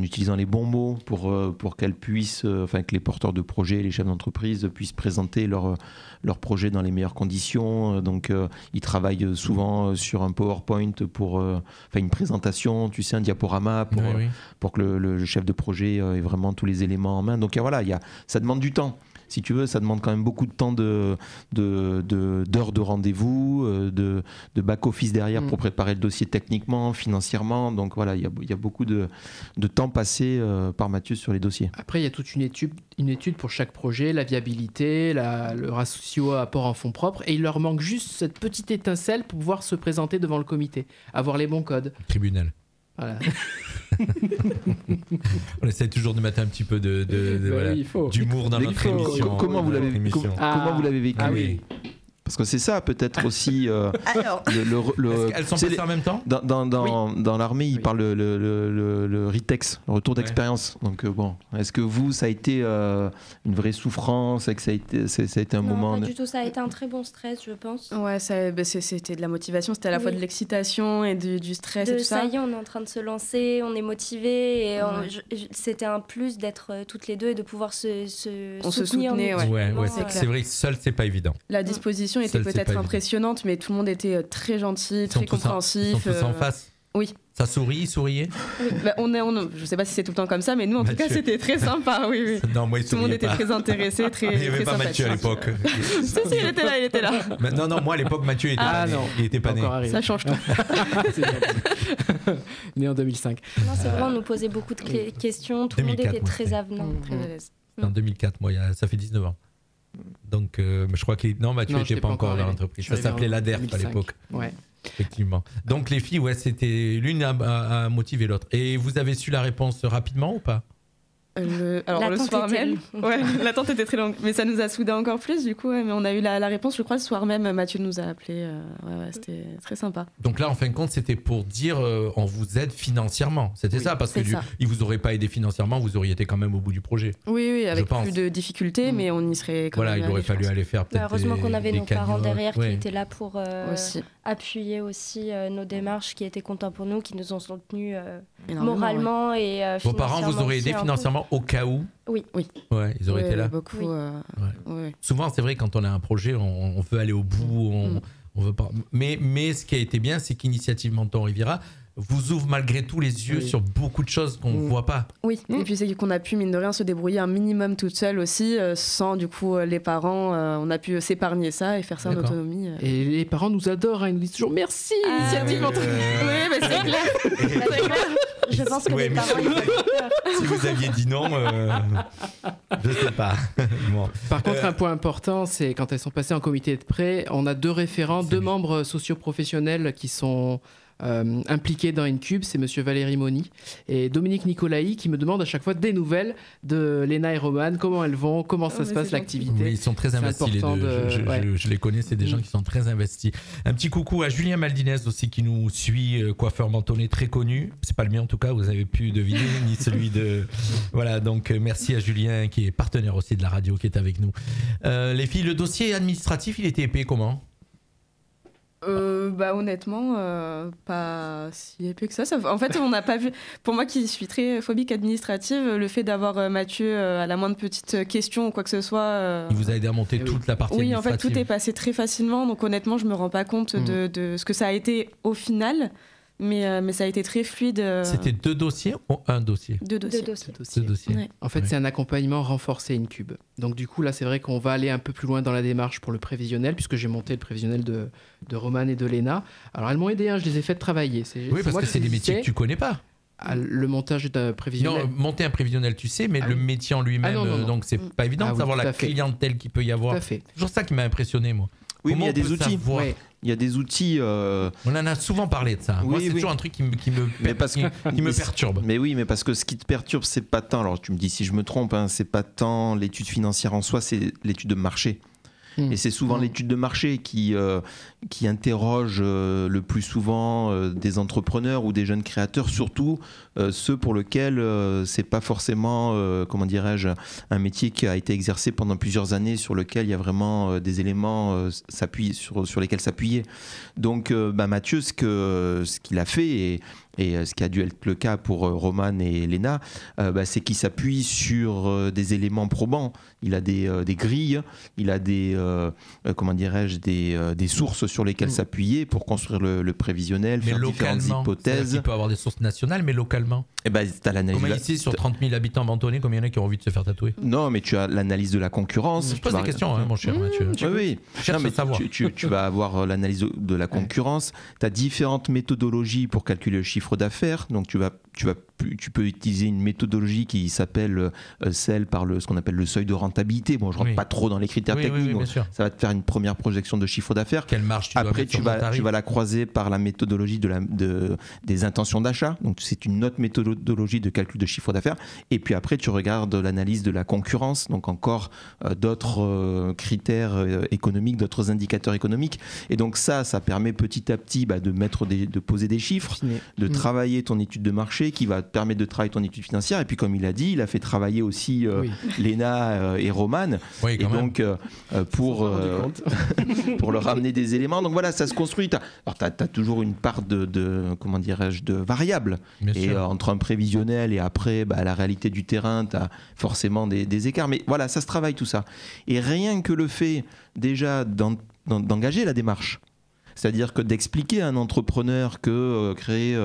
utilisant les bons mots pour qu'elles puissent, que les porteurs de projets, les chefs d'entreprise puissent présenter leur projet dans les meilleures conditions. Donc, ils travaillent souvent sur un PowerPoint pour une présentation, tu sais, un diaporama pour que le chef de projet ait vraiment tous les éléments en main. Donc, ça demande du temps. Si tu veux, ça demande quand même beaucoup de temps d'heures de rendez-vous, de back-office derrière pour préparer le dossier techniquement, financièrement. Donc voilà, il y a beaucoup de temps passé par Mathieu sur les dossiers. Après, il y a toute une étude pour chaque projet, la viabilité, le ratio apport en fonds propres, et il leur manque juste cette petite étincelle pour pouvoir se présenter devant le comité, avoir les bons codes. Tribunal. Voilà. On essaie toujours de mettre un petit peu d'humour dans notre émission. Comment vous l'avez vécu? Oui. Parce que c'est ça peut-être aussi. Alors, elles sont passées en même temps. Dans l'armée, ils parlent le RITEX, le retour d'expérience. Donc est-ce que ça a été une vraie souffrance, que ça a été un moment? Non, pas du tout. Ça a été un très bon stress, je pense. Ouais, c'était de la motivation, c'était à la fois de l'excitation et du stress et tout ça. Ça y est, on est en train de se lancer, on est motivé et c'était un plus d'être toutes les deux et de pouvoir se soutenait. C'est vrai que seul, c'est pas évident. La disposition était peut-être impressionnante, mais tout le monde était très gentil, très compréhensif. Ils sont tous en face. Oui. Ça souriait. Oui. Je sais pas si c'est tout le temps comme ça, mais nous en tout cas c'était très sympa. Oui. Non, moi, tout le monde était très intéressé, très. Il n'y avait très pas Mathieu à l'époque. Si, il était là. Mais non, moi à l'époque Mathieu était pas né. Il était pas né. Ça change tout. Né en 2005. Non, c'est vrai, on nous posait beaucoup de questions. Tout le monde était très avenant, très à l'aise. En 2004, moi, ça fait 19 ans. Donc, je crois que Mathieu n'était pas encore dans l'entreprise. Ça s'appelait l'ADERP à l'époque. Ouais. Effectivement. Donc, les filles, c'était l'une à motiver l'autre. Et vous avez su la réponse rapidement ou pas? Le soir même, l'attente était très longue, mais ça nous a soudés encore plus du coup. Mais on a eu la réponse, je crois, le soir même. Mathieu nous a appelé. C'était très sympa. Donc là, en fin de compte, c'était pour dire on vous aide financièrement. C'était ça, parce que il vous aurait pas aidé financièrement, vous auriez été quand même au bout du projet. Oui, avec plus de difficultés, mais on y serait quand même. Il aurait fallu aller faire peut-être. Heureusement qu'on avait nos parents derrière qui étaient là pour appuyer aussi nos démarches, qui étaient contents pour nous, qui nous ont soutenus moralement et financièrement. Vos parents vous auraient aidé financièrement au cas où? Oui. Ouais, ils auraient été là. Beaucoup. Souvent, c'est vrai, quand on a un projet, on veut aller au bout, on veut pas. Mais ce qui a été bien, c'est qu'Initiative Menton Riviera vous ouvre malgré tout les yeux sur beaucoup de choses qu'on ne voit pas. Oui, et puis c'est qu'on a pu, mine de rien, se débrouiller un minimum toute seule aussi, sans du coup les parents. On a pu s'épargner ça et faire ça en autonomie. Et les parents nous adorent, ils nous disent toujours merci, Initiative Menton. Oui, mais c'est clair. Je pense que les parents, ils ont peur. Si vous aviez dit non, je sais pas. Bon. Par contre, un point important, c'est quand elles sont passées en comité de prêt, on a deux référents, deux membres socioprofessionnels qui sont impliqué dans Incube, c'est Monsieur Valérie Moni et Dominique Nicolaï qui me demandent à chaque fois des nouvelles de Léna et Roman, comment elles vont, comment ça se passe l'activité. Oui, ils sont très investis les deux. Je les connais, c'est des gens qui sont très investis. Un petit coucou à Julien Maldinez aussi qui nous suit, coiffeur mentonné très connu. C'est pas le mien en tout cas, vous avez pu deviner, ni celui de... Voilà, donc merci à Julien qui est partenaire aussi de la radio qui est avec nous. Les filles, le dossier administratif, il était épais comment ? Honnêtement, pas si épais que ça. En fait, on n'a pas vu. Pour moi, qui suis très phobique administrative, le fait d'avoir Mathieu à la moindre petite question ou quoi que ce soit. Il vous a aidé à monter toute la partie administrative. Oui, en fait, tout est passé très facilement. Donc, honnêtement, je me rends pas compte de ce que ça a été au final. Mais ça a été très fluide. C'était 2 dossiers ou un dossier ? Deux dossiers. Ouais. En fait, c'est un accompagnement renforcé Incube. Donc du coup, là, c'est vrai qu'on va aller un peu plus loin dans la démarche pour le prévisionnel, puisque j'ai monté le prévisionnel de Roman et de Léna. Alors, elles m'ont aidé, je les ai fait travailler. Oui, parce que c'est des métiers que tu connais pas. Le montage d'un prévisionnel. Non, monter un prévisionnel, tu sais, mais le métier en lui-même, non. Donc c'est pas évident de savoir la clientèle qu'il peut y avoir. C'est toujours ça qui m'a impressionné, moi. Oui, mais il y a des outils. Il y a des outils. On en a souvent parlé de ça. Moi, c'est toujours un truc qui me perturbe. Mais oui, mais parce que ce qui te perturbe, c'est pas tant. Alors, tu me dis si je me trompe, c'est pas tant l'étude financière en soi, c'est l'étude de marché. Et c'est souvent l'étude de marché qui interroge le plus souvent des entrepreneurs ou des jeunes créateurs, surtout ceux pour lesquels c'est pas forcément, comment dirais-je, un métier qui a été exercé pendant plusieurs années, sur lequel il y a vraiment des éléments sur lesquels s'appuyer. Donc Mathieu, ce qu'il a fait et ce qui a dû être le cas pour Roman et Léna, c'est qu'il s'appuie sur des éléments probants. Il a des grilles, il a des sources sur lesquelles s'appuyer pour construire le prévisionnel, faire différentes hypothèses. Il peut avoir des sources nationales, mais localement. T'as l'analyse. Comme ici, sur 30 000 habitants mentonnés, combien il y en a qui ont envie de se faire tatouer ? Non, mais tu as l'analyse de la concurrence. Je pose des questions, mon cher Mathieu. Oui. Non, mais tu vas avoir l'analyse de la concurrence. Tu as différentes méthodologies pour calculer le chiffre d'affaires. Donc tu peux utiliser une méthodologie qui s'appelle celle par ce qu'on appelle le seuil de rentabilité. Bon, je rentre pas trop dans les critères techniques. Oui, ça va te faire une première projection de chiffre d'affaires. Quelle marge Après, tu vas la croiser par la méthodologie des intentions d'achat. Donc c'est une autre méthodologie de calcul de chiffre d'affaires. Et puis après, tu regardes l'analyse de la concurrence. Donc encore d'autres critères économiques, d'autres indicateurs économiques. Et donc ça permet petit à petit de poser des chiffres, de travailler ton étude de marché qui va te permettre de travailler ton étude financière. Et puis comme il a dit, il a fait travailler aussi Léna et Roman. Oui, et donc pour leur amener des éléments. Donc voilà, ça se construit. Alors t'as toujours une part de variables. Et entre un prévisionnel et après la réalité du terrain, t'as forcément des écarts. Mais voilà, ça se travaille tout ça. Et rien que le fait déjà d'engager la démarche. C'est-à-dire que d'expliquer à un entrepreneur que créer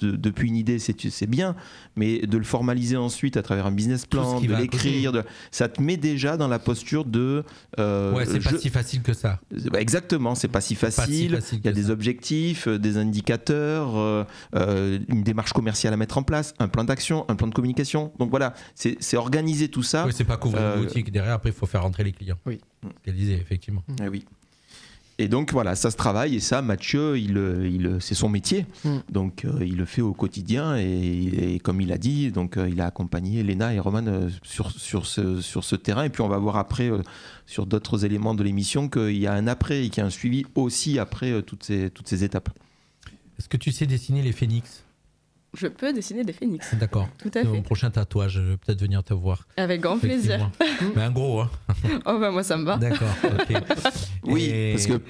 depuis une idée, c'est bien, mais de le formaliser ensuite à travers un business plan, de l'écrire, ça te met déjà dans la posture de... c'est pas si facile que ça. Exactement, c'est pas si facile. Il y a des objectifs, des indicateurs, une démarche commerciale à mettre en place, un plan d'action, un plan de communication. Donc voilà, c'est organiser tout ça. Oui, c'est pas couvrir une boutique. Derrière, après, il faut faire rentrer les clients. Oui. Ce qu'elle disait, effectivement. Oui. Et donc voilà, ça se travaille et ça, Mathieu, c'est son métier, donc il le fait au quotidien et comme il a dit, donc il a accompagné Léna et Roman sur ce terrain. Et puis on va voir après sur d'autres éléments de l'émission qu'il y a un après et qu'il y a un suivi aussi après toutes ces étapes. Est-ce que tu sais dessiner les phénix ? Je peux dessiner des phénix. D'accord. Tout à fait. Mon prochain tatouage, je vais peut-être venir te voir. Avec grand plaisir. Mais un gros, hein. Moi ça me va. D'accord, ok. Oui, parce que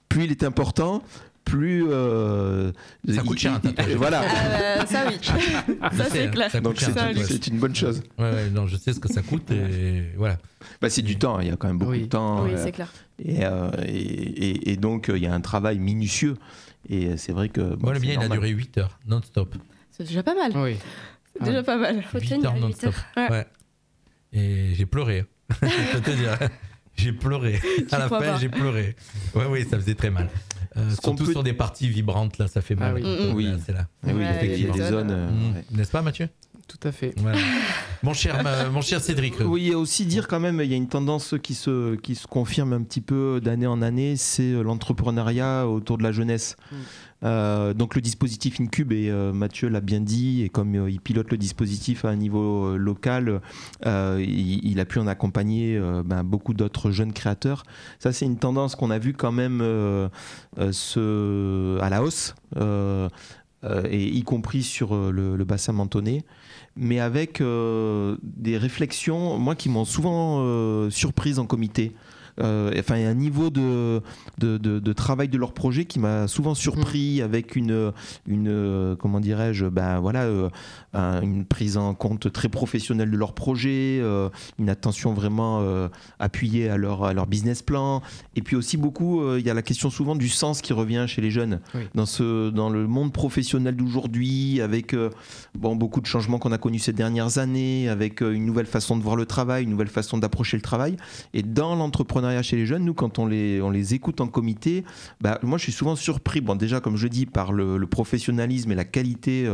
plus il est important, plus... ça coûte cher un tatouage. Voilà. Ça oui, ça c'est clair. Donc c'est une bonne chose. Ouais, non, je sais ce que ça coûte et voilà. C'est du temps, il y a quand même beaucoup de temps. Oui, c'est clair. Et donc il y a un travail minutieux. Et c'est vrai que... Moi, le mien, il a duré 8 heures, non-stop. C'est déjà pas mal. Oui. C'est déjà pas mal. 8 heures non-stop. Ouais. Et j'ai pleuré. Je peux te dire. J'ai pleuré. À la fin, j'ai pleuré. Oui, ça faisait très mal. Surtout sur des parties vibrantes, là, ça fait mal. Oui, là, c'est là. Oui, il y a des zones... N'est-ce pas, Mathieu ? Tout à fait. Voilà. Mon cher Cédric. Oui, il y a aussi dire quand même, il y a une tendance qui se confirme un petit peu d'année en année, c'est l'entrepreneuriat autour de la jeunesse. Donc le dispositif Incube, et Mathieu l'a bien dit, et comme il pilote le dispositif à un niveau local, il a pu en accompagner beaucoup d'autres jeunes créateurs. Ça, c'est une tendance qu'on a vu quand même à la hausse, et y compris sur le bassin mentonais, mais avec des réflexions, moi, qui m'ont souvent surprise en comité. Enfin, il y a un niveau de travail de leur projet qui m'a souvent surpris, avec une comment dirais-je, une prise en compte très professionnelle de leur projet, une attention vraiment appuyée à leur business plan, et puis aussi beaucoup, il y a la question souvent du sens qui revient chez les jeunes, dans le monde professionnel d'aujourd'hui, avec beaucoup de changements qu'on a connus ces dernières années, avec une nouvelle façon de voir le travail, une nouvelle façon d'approcher le travail, et dans l'entrepreneuriat chez les jeunes, nous, quand on les écoute en comité, moi je suis souvent surpris, déjà comme je dis, par le professionnalisme et la qualité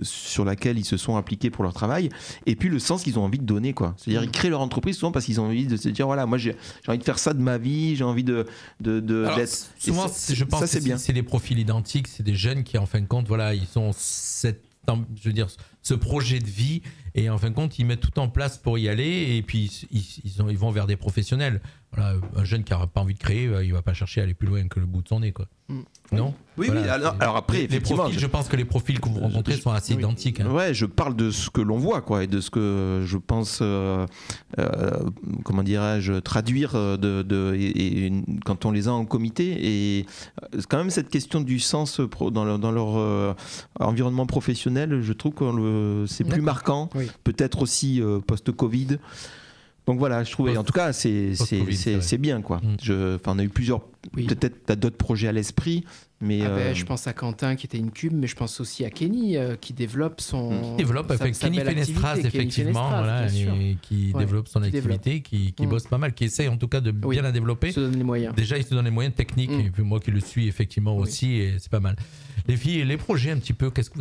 sur laquelle ils se sont appliqués pour leur travail, et puis le sens qu'ils ont envie de donner, quoi. C'est-à-dire ils créent leur entreprise souvent parce qu'ils ont envie de se dire, voilà, moi j'ai envie de faire ça de ma vie, j'ai envie d'être... Souvent, je pense que c'est des profils identiques, c'est des jeunes qui, en fin de compte, voilà, ils ont ce projet de vie, et en fin de compte ils mettent tout en place pour y aller, et puis ils vont vers des professionnels. Voilà, un jeune qui n'a pas envie de créer, il va pas chercher à aller plus loin que le bout de son nez, quoi. Non ? Oui, voilà, oui. Alors après, effectivement, je pense que les profils que vous rencontrez sont assez identiques. Hein. Ouais, je parle de ce que l'on voit, quoi, et de ce que je pense, comment dirais-je, traduire et quand on les a en comité. Et quand même, cette question du sens dans leur environnement professionnel, je trouve que c'est plus marquant. Oui. Peut-être aussi post-Covid. Donc voilà, je trouvais, en tout cas, c'est bien, quoi. On a eu plusieurs, peut-être t'as d'autres projets à l'esprit, mais je pense à Quentin qui était Incube, mais je pense aussi à Kenny qui développe son. Qui développe avec Kenny Fenestras, effectivement, qui développe son activité, qui bosse pas mal, qui essaye en tout cas de bien la développer. Il se donne les moyens. Déjà, il se donne les moyens techniques, et puis moi qui le suis effectivement aussi, et c'est pas mal. Les filles, les projets un petit peu, qu'est-ce que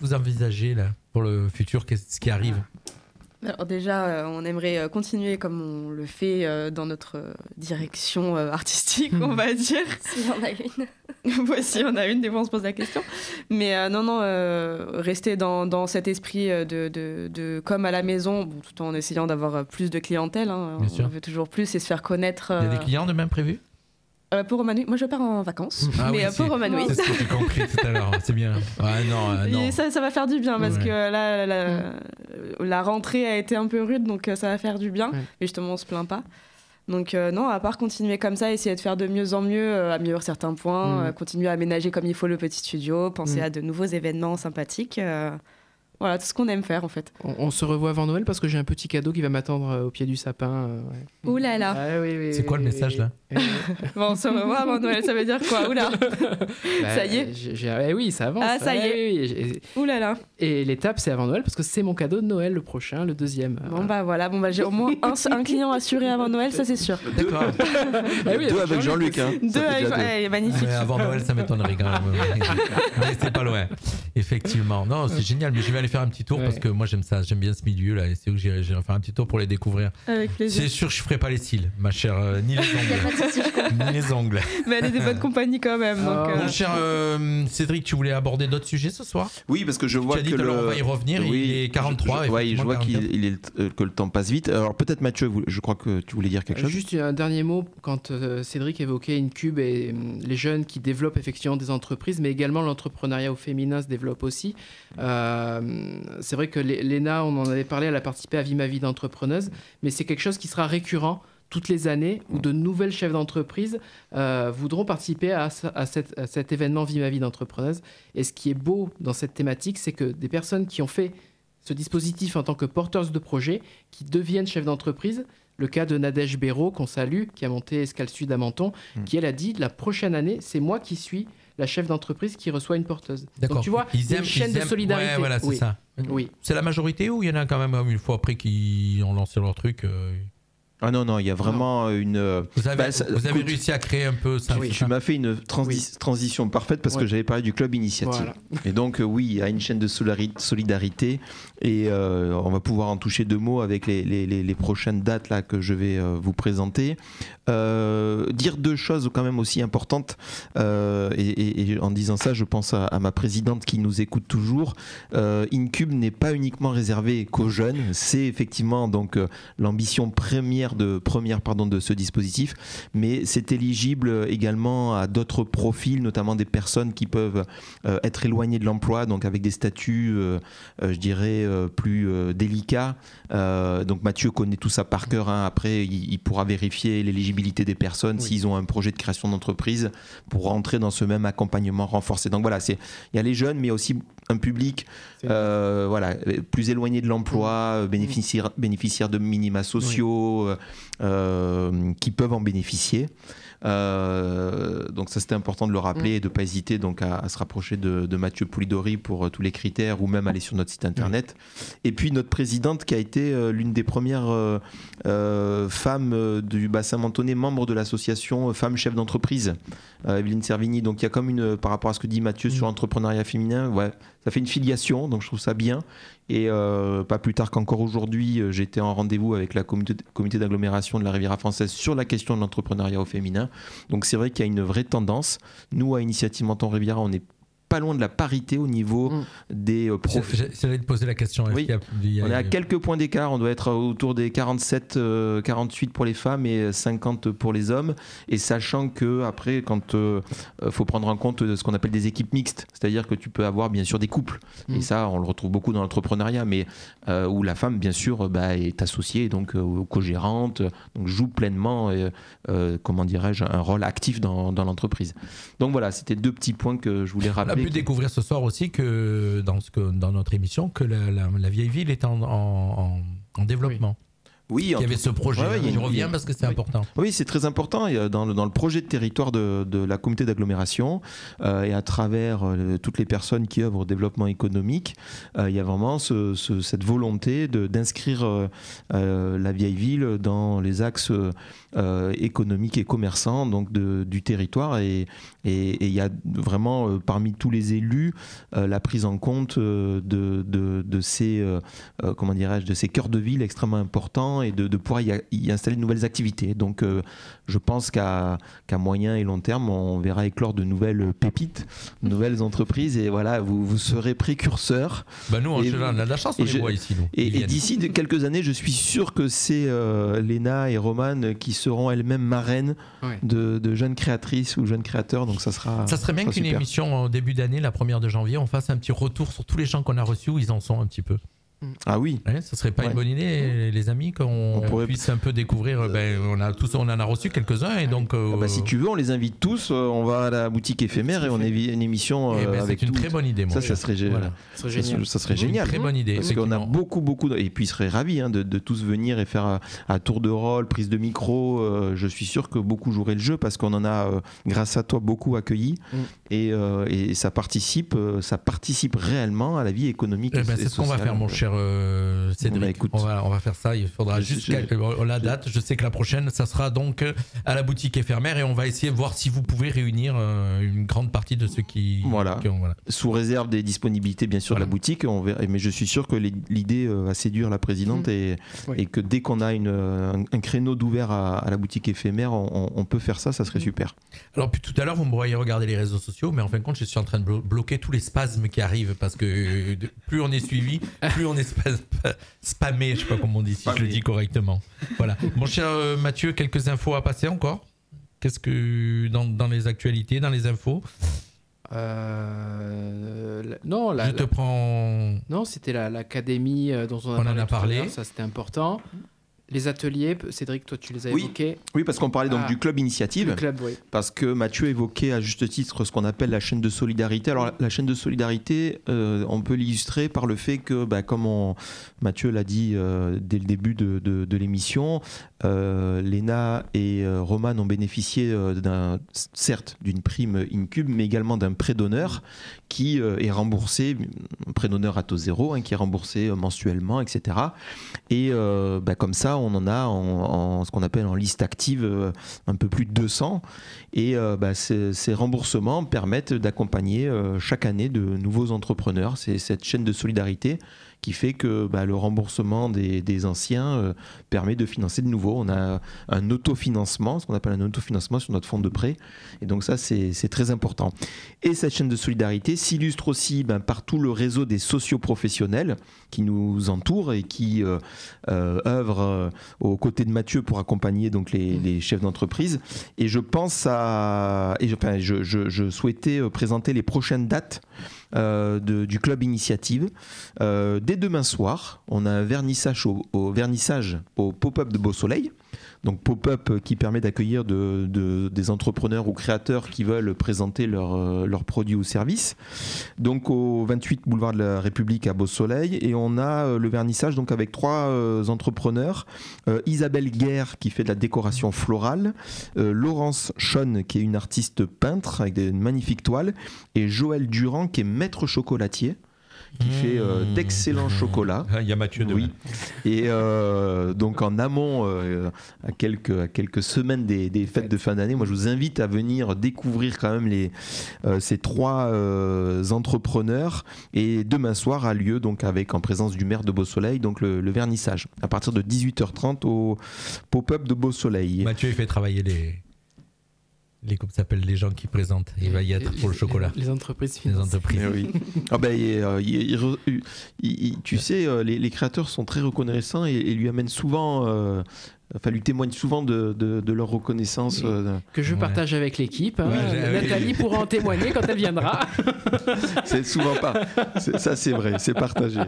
vous envisagez là pour le futur, qu'est-ce qui arrive? Alors déjà, on aimerait continuer comme on le fait dans notre direction artistique, on va dire. Si on a une. Voici, on a une, des fois on se pose la question. Mais rester dans cet esprit de comme à la maison, tout en essayant d'avoir plus de clientèle. Hein, on veut toujours plus et se faire connaître. Il y a des clients de même prévus? Pour Romanouille, moi je pars en vacances, mais pour Romanouille. C'est ce que j'ai compris tout à l'heure, c'est bien. Non. Et ça va faire du bien parce que là, la rentrée a été un peu rude, donc ça va faire du bien. Et justement, on se plaint pas. Donc non, à part continuer comme ça, essayer de faire de mieux en mieux, améliorer certains points, continuer à aménager comme il faut le petit studio, penser à de nouveaux événements sympathiques. Voilà, tout ce qu'on aime faire en fait. On se revoit avant Noël parce que j'ai un petit cadeau qui va m'attendre au pied du sapin. Ouh là là. C'est quoi le message là? Bon, on se revoit avant Noël, ça veut dire quoi? Oula. Ça y est. Oui, ça avance. Ah, ça y est. Ouh là là. Et l'étape, c'est avant Noël parce que c'est mon cadeau de Noël, le prochain, le deuxième. Voilà, j'ai au moins un client assuré avant Noël, ça c'est sûr. D'accord. Deux avec Jean-Luc. Deux avec magnifique. Avant Noël, ça m'étonnerait quand même. Mais c'est pas loin. Effectivement. Non, c'est génial, mais je vais aller faire un petit tour parce que moi j'aime ça, j'aime bien ce milieu là, et c'est où j'irai faire un petit tour pour les découvrir. Avec plaisir. C'est sûr que je ferai pas les cils, ma chère, ni les ongles. Ni les ongles. Mais elle est de bonne compagnie quand même. Mon cher Cédric, tu voulais aborder d'autres sujets ce soir? Oui, parce que je vois que on va y revenir, il est 43. Je vois que le temps passe vite. Alors peut-être Mathieu, je crois que tu voulais dire quelque chose. Juste un dernier mot, quand Cédric évoquait Incube et les jeunes qui développent effectivement des entreprises, mais également l'entrepreneuriat au féminin se développe aussi. C'est vrai que Léna, on en avait parlé, elle a participé à Vie ma vie d'entrepreneuse, mais c'est quelque chose qui sera récurrent toutes les années où de nouvelles chefs d'entreprise voudront participer à cet événement Vie ma vie d'entrepreneuse. Et ce qui est beau dans cette thématique, c'est que des personnes qui ont fait ce dispositif en tant que porteurs de projet, qui deviennent chefs d'entreprise, le cas de Nadège Béraud, qu'on salue, qui a monté Escale Sud à Menton, qui elle a dit, la prochaine année, c'est moi qui suis la chef d'entreprise qui reçoit une porteuse. D'accord. Donc tu vois, il y a une chaîne de solidarité. Ouais, voilà, c'est ça. Oui. C'est la majorité ou il y en a quand même une fois après qui ont lancé leur truc Ah non, il y a vraiment une... Vous avez réussi à créer un peu ça. Tu m'as fait une transition parfaite parce que j'avais parlé du club initiative. Voilà. Et donc oui, il y a une chaîne de solidarité et on va pouvoir en toucher 2 mots avec les prochaines dates là que je vais vous présenter. Dire 2 choses quand même aussi importantes et en disant ça, je pense à ma présidente qui nous écoute toujours. Incube n'est pas uniquement réservé qu'aux jeunes, c'est effectivement donc l'ambition première de ce dispositif, mais c'est éligible également à d'autres profils, notamment des personnes qui peuvent être éloignées de l'emploi, donc avec des statuts, je dirais, plus délicats. Donc Mathieu connaît tout ça par cœur, hein. Après il pourra vérifier l'éligibilité des personnes s'ils ont un projet de création d'entreprise pour rentrer dans ce même accompagnement renforcé. Donc voilà, il y a les jeunes, mais aussi un public plus éloigné de l'emploi, bénéficiaires de minima sociaux, qui peuvent en bénéficier. Donc ça c'était important de le rappeler et de ne pas hésiter donc à se rapprocher de Mathieu Poulidori pour tous les critères ou même aller sur notre site internet. Et puis notre présidente qui a été l'une des premières femmes du bassin mentonais, membre de l'association Femmes Chefs d'entreprise, Evelyne Servigny. Donc il y a comme par rapport à ce que dit Mathieu sur l'entrepreneuriat féminin, ça fait une filiation, donc je trouve ça bien. Et pas plus tard qu'encore aujourd'hui, j'étais en rendez-vous avec la comité d'agglomération de la Riviera française sur la question de l'entrepreneuriat au féminin. Donc c'est vrai qu'il y a une vraie tendance. Nous, à Initiative Menton Riviera, on est pas loin de la parité au niveau des profils. J'allais te poser la question. Oui. On est à quelques points d'écart. On doit être autour des 47, 48 pour les femmes et 50 pour les hommes. Et sachant que après, quand faut prendre en compte ce qu'on appelle des équipes mixtes, c'est-à-dire que tu peux avoir bien sûr des couples. Et ça, on le retrouve beaucoup dans l'entrepreneuriat, mais où la femme, bien sûr, est associée donc co-gérante, donc joue pleinement, comment dirais-je, un rôle actif dans l'entreprise. Donc voilà, c'était 2 petits points que je voulais rappeler. On a pu découvrir ce soir aussi que dans notre émission que la vieille ville est en développement. Oui, il y avait ce projet. Je reviens parce que c'est important. Oui, c'est très important. Dans le projet de territoire de la communauté d'agglomération et à travers toutes les personnes qui œuvrent au développement économique, il y a vraiment cette volonté d'inscrire la vieille ville dans les axes économiques et commerçants donc du territoire. Et il y a vraiment parmi tous les élus la prise en compte de ces comment dirais-je, de ces cœurs de ville extrêmement importants et de pouvoir y installer de nouvelles activités. Donc je pense qu'à moyen et long terme, on verra éclore de nouvelles pépites, de nouvelles entreprises et voilà, vous serez précurseurs. Nous, on a de la chance, on les voit ici. Nous. Et d'ici quelques années, je suis sûr que c'est Léna et Romane qui seront elles-mêmes marraines de jeunes créatrices ou jeunes créateurs. Donc ça serait bien qu'une émission au début d'année, la 1er de janvier, on fasse un petit retour sur tous les gens qu'on a reçus, où ils en sont un petit peu. Ah oui. Ça serait pas une bonne idée, les amis, qu'on puisse un peu découvrir. On en a reçu quelques-uns et donc. Si tu veux, on les invite tous. On va à la boutique éphémère et on a une émission avec. C'est une très bonne idée. Ça serait génial. Ça serait génial. Très bonne idée. Parce qu'on a beaucoup et puis ils seraient ravis de tous venir et faire à tour de rôle, prise de micro. Je suis sûr que beaucoup joueraient le jeu parce qu'on en a, grâce à toi, beaucoup accueilli et ça participe réellement à la vie économique. C'est ce qu'on va faire, mon cher Cédric. On va faire ça. Il faudra juste la date. Je sais que la prochaine, ça sera donc à la boutique éphémère et on va essayer de voir si vous pouvez réunir une grande partie de ceux qui. Voilà. Sous réserve des disponibilités, bien sûr, de la boutique. Mais je suis sûr que l'idée va séduire la présidente et que dès qu'on a un créneau d'ouvert à la boutique éphémère, on peut faire ça. Ça serait super. Alors, puis tout à l'heure, vous me voyez regarder les réseaux sociaux, mais en fin de compte, je suis en train de bloquer tous les spasmes qui arrivent parce que plus on est suivi, plus on est spammé, je sais pas comment on dit, si je le dis correctement. Voilà. Mon cher Mathieu, quelques infos à passer encore. Qu'est-ce que dans les actualités, dans les infos Non, te prends. Non, c'était l'académie dont on en a parlé. Ça, c'était important. Les ateliers, Cédric, toi tu les as évoqués. Oui, parce qu'on parlait donc du club initiative. Le club, oui. Parce que Mathieu évoquait à juste titre ce qu'on appelle la chaîne de solidarité. Alors la chaîne de solidarité, on peut l'illustrer par le fait que, comme Mathieu l'a dit dès le début de l'émission, Léna et Romane ont bénéficié certes d'une prime Incube, mais également d'un prêt d'honneur qui est remboursé, un prêt d'honneur à taux zéro, qui est remboursé mensuellement, etc. Et comme ça, là, on en a en ce qu'on appelle en liste active un peu plus de 200. Et ces remboursements permettent d'accompagner chaque année de nouveaux entrepreneurs. C'est cette chaîne de solidarité qui fait que le remboursement des anciens permet de financer de nouveaux. On a un autofinancement, ce qu'on appelle un autofinancement sur notre fonds de prêt. Et donc ça, c'est très important. Et cette chaîne de solidarité s'illustre aussi par tout le réseau des socioprofessionnels qui nous entourent et qui œuvrent aux côtés de Mathieu pour accompagner donc les chefs d'entreprise. Et je pense je souhaitais présenter les prochaines dates du club Initiative. Dès demain soir, on a un vernissage au pop-up de Beau Soleil. Donc pop-up qui permet d'accueillir des entrepreneurs ou créateurs qui veulent présenter leurs produits ou services. Donc au 28 boulevard de la République à Beau Soleil. Et on a le vernissage donc avec 3 entrepreneurs. Isabelle Guerre qui fait de la décoration florale. Laurence Schoen qui est une artiste peintre avec des magnifiques toiles. Et Joël Durand qui est maître chocolatier, qui fait d'excellents chocolats. Il y a Mathieu demain. Oui. Et donc en amont, à quelques semaines des fêtes de fin d'année, moi je vous invite à venir découvrir quand même ces 3 entrepreneurs. Et demain soir a lieu donc en présence du maire de Beau Soleil, donc le vernissage à partir de 18h30 au pop-up de Beau Soleil. Mathieu il fait travailler comment s'appellent les gens qui présentent. Il va y être pour le chocolat. Les entreprises finances. Oui. Tu sais, les créateurs sont très reconnaissants et lui amènent souvent... lui témoignent souvent de leur reconnaissance. Que je partage avec l'équipe. Nathalie pourra en témoigner quand elle viendra. C'est souvent pas. Ça, c'est vrai, c'est partagé.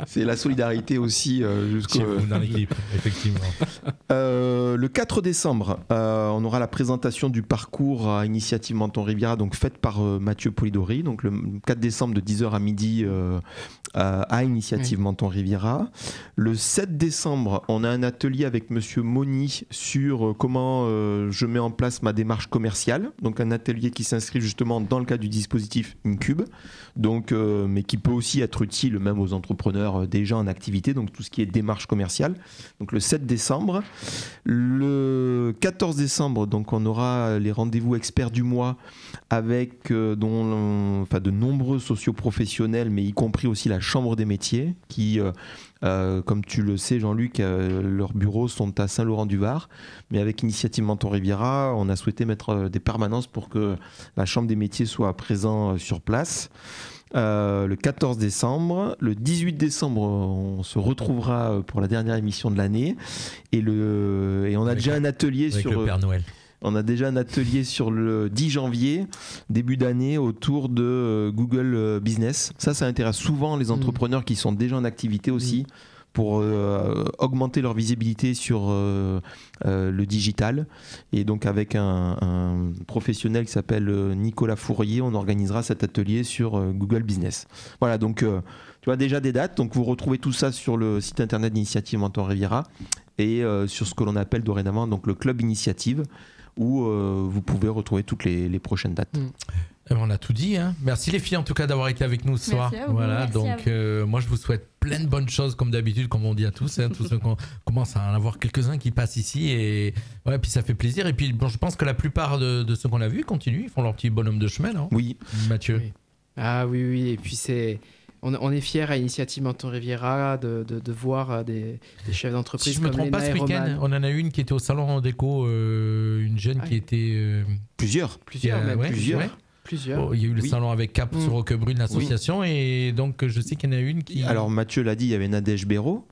C'est la solidarité aussi dans l'équipe, effectivement. Le 4 décembre, on aura la présentation du parcours à Initiative Menton Riviera, donc faite par Mathieu Polidori. Donc le 4 décembre de 10h à midi à Initiative Menton Riviera. Le 7 décembre, on a un atelier avec Monsieur Moni sur comment je mets en place ma démarche commerciale. Donc un atelier qui s'inscrit justement dans le cadre du dispositif Incube, donc, mais qui peut aussi être utile même aux entrepreneurs déjà en activité, donc tout ce qui est démarche commerciale. Donc le 7 décembre. Le 14 décembre, donc on aura les rendez-vous experts du mois avec de nombreux socioprofessionnels, mais y compris aussi la Chambre des métiers qui... comme tu le sais Jean-Luc, leurs bureaux sont à Saint-Laurent-du-Var, mais avec Initiative Menton Riviera, on a souhaité mettre des permanences pour que la Chambre des métiers soit présente sur place. Le 14 décembre, le 18 décembre, on se retrouvera pour la dernière émission de l'année et on a déjà un atelier sur le Père Noël. On a déjà un atelier sur le 10 janvier, début d'année, autour de Google Business. Ça intéresse souvent les entrepreneurs qui sont déjà en activité aussi, pour augmenter leur visibilité sur le digital. Et donc avec un professionnel qui s'appelle Nicolas Fourier, on organisera cet atelier sur Google Business. Voilà, donc tu vois déjà des dates. Donc vous retrouvez tout ça sur le site internet d'Initiative Menton Riviera et sur ce que l'on appelle dorénavant donc le Club Initiative, où vous pouvez retrouver toutes les prochaines dates. On a tout dit, hein. Merci les filles en tout cas d'avoir été avec nous ce soir. Voilà, donc moi je vous souhaite plein de bonnes choses comme d'habitude, comme on dit à tous, hein, tous ceux qu'on commence à en avoir quelques-uns qui passent ici et puis ça fait plaisir. Et puis bon, je pense que la plupart de ceux qu'on a vus continuent, ils font leur petit bonhomme de chemin, non ? Oui. Mathieu. Oui. Ah oui, et puis on est fiers à Initiative Menton Riviera de voir des chefs d'entreprise. Si je ne me trompe pas, ce week-end, on en a une qui était au salon déco, une jeune qui était... Plusieurs. Plusieurs. Il y a eu le salon avec Cap sur Roquebrune, l'association, et donc je sais qu'il y en a une qui... Alors Mathieu l'a dit, il y avait Nadège Béraud,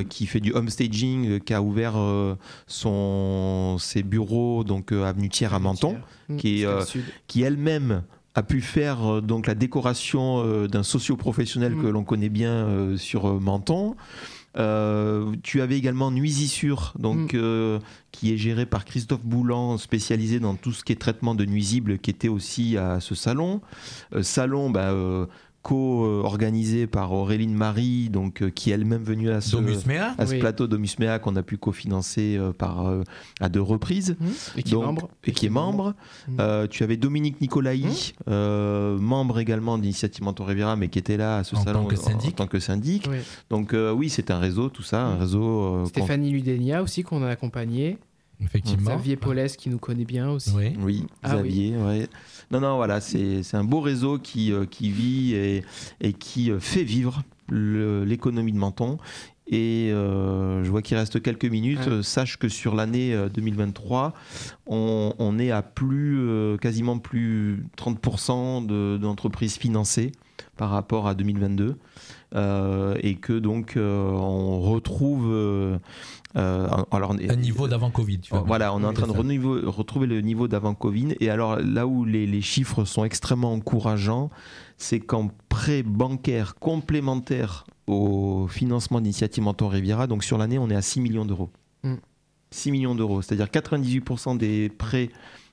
qui fait du homestaging, qui a ouvert ses bureaux donc avenue Thiers à Menton, qui elle-même a pu faire donc la décoration d'un socio-professionnel que l'on connaît bien sur Menton. Tu avais également Nuisissure, donc qui est géré par Christophe Boulan, spécialisé dans tout ce qui est traitement de nuisibles, qui était aussi à ce salon. co-organisé par Auréline Marie, donc, qui est elle-même venue à ce plateau Domusmea qu'on a pu cofinancer à 2 reprises. Et qui est membre. Tu avais Dominique Nicolaï, membre également d'Initiative Menton Riviera, mais qui était là à ce salon en tant que syndic. Oui. Donc oui, c'est un réseau, tout ça, un réseau. Stéphanie Ludenia aussi qu'on a accompagné. Effectivement. Xavier Paulès qui nous connaît bien aussi. Oui, Xavier. Oui. Non, voilà, c'est un beau réseau qui vit et qui fait vivre l'économie de Menton. Et je vois qu'il reste quelques minutes. Sache que sur l'année 2023, on est à quasiment plus 30% d'entreprises financées par rapport à 2022. Et que donc on retrouve un niveau d'avant Covid. Voilà, on est en train de retrouver le niveau d'avant Covid. Et alors là où les chiffres sont extrêmement encourageants, c'est qu'en prêt bancaire complémentaire au financement d'Initiative Menton Riviera, donc sur l'année, on est à 6 millions d'euros. 6 millions d'euros, c'est-à-dire 98% des prêts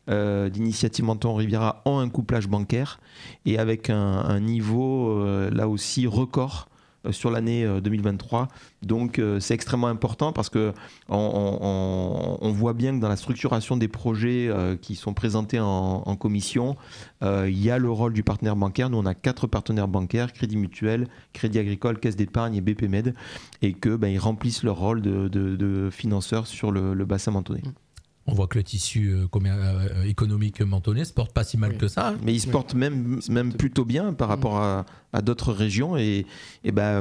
d'Initiative Menton Riviera ont un couplage bancaire et avec un niveau là aussi record sur l'année 2023. Donc c'est extrêmement important parce que on voit bien que dans la structuration des projets qui sont présentés en commission, il y a le rôle du partenaire bancaire. Nous on a 4 partenaires bancaires, Crédit Mutuel, Crédit Agricole, Caisse d'Épargne et BP-Med, et que ils remplissent leur rôle de financeurs sur le bassin mentonnais. On voit que le tissu économique mentonais se porte pas si mal que ça. Mais il se porte même plutôt bien par rapport à d'autres régions. Et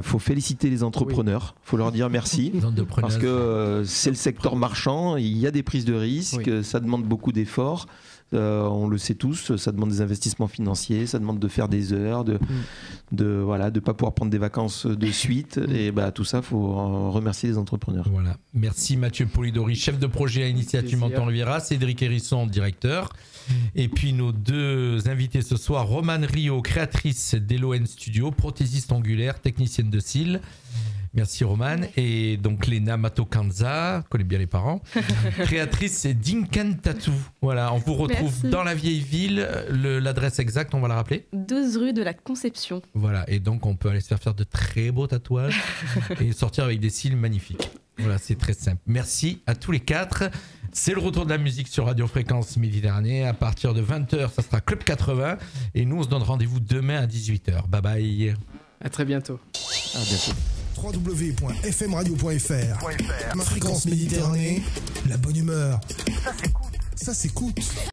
faut féliciter les entrepreneurs. Faut leur dire merci. Parce que c'est le secteur marchand. Il y a des prises de risques. Ça demande beaucoup d'efforts. On le sait tous, ça demande des investissements financiers, ça demande de faire des heures, de pas pouvoir prendre des vacances de suite. Et tout ça, faut remercier les entrepreneurs. Voilà. Merci Mathieu Polidori, chef de projet à Initiative Menton Riviera, Cédric Hérisson, directeur. Et puis nos 2 invités ce soir, Romane Rio, créatrice d'Elohen Studio, prothésiste angulaire, technicienne de cils. Merci Romane. Et donc Léna Matokanza, connais bien les parents, créatrice d'Incan Tattoo. Voilà, on vous retrouve dans la vieille ville. L'adresse exacte, on va la rappeler. 12 rue de la Conception. Voilà, et donc on peut aller se faire de très beaux tatouages et sortir avec des cils magnifiques. Voilà, c'est très simple. Merci à tous les 4. C'est le retour de la musique sur Radio Fréquence Méditerranée. À partir de 20h, ça sera Club 80. Et nous, on se donne rendez-vous demain à 18h. Bye bye. À très bientôt. À bientôt. www.fmradio.fr. Ma Fréquence Méditerranée, la bonne humeur. Ça s'écoute.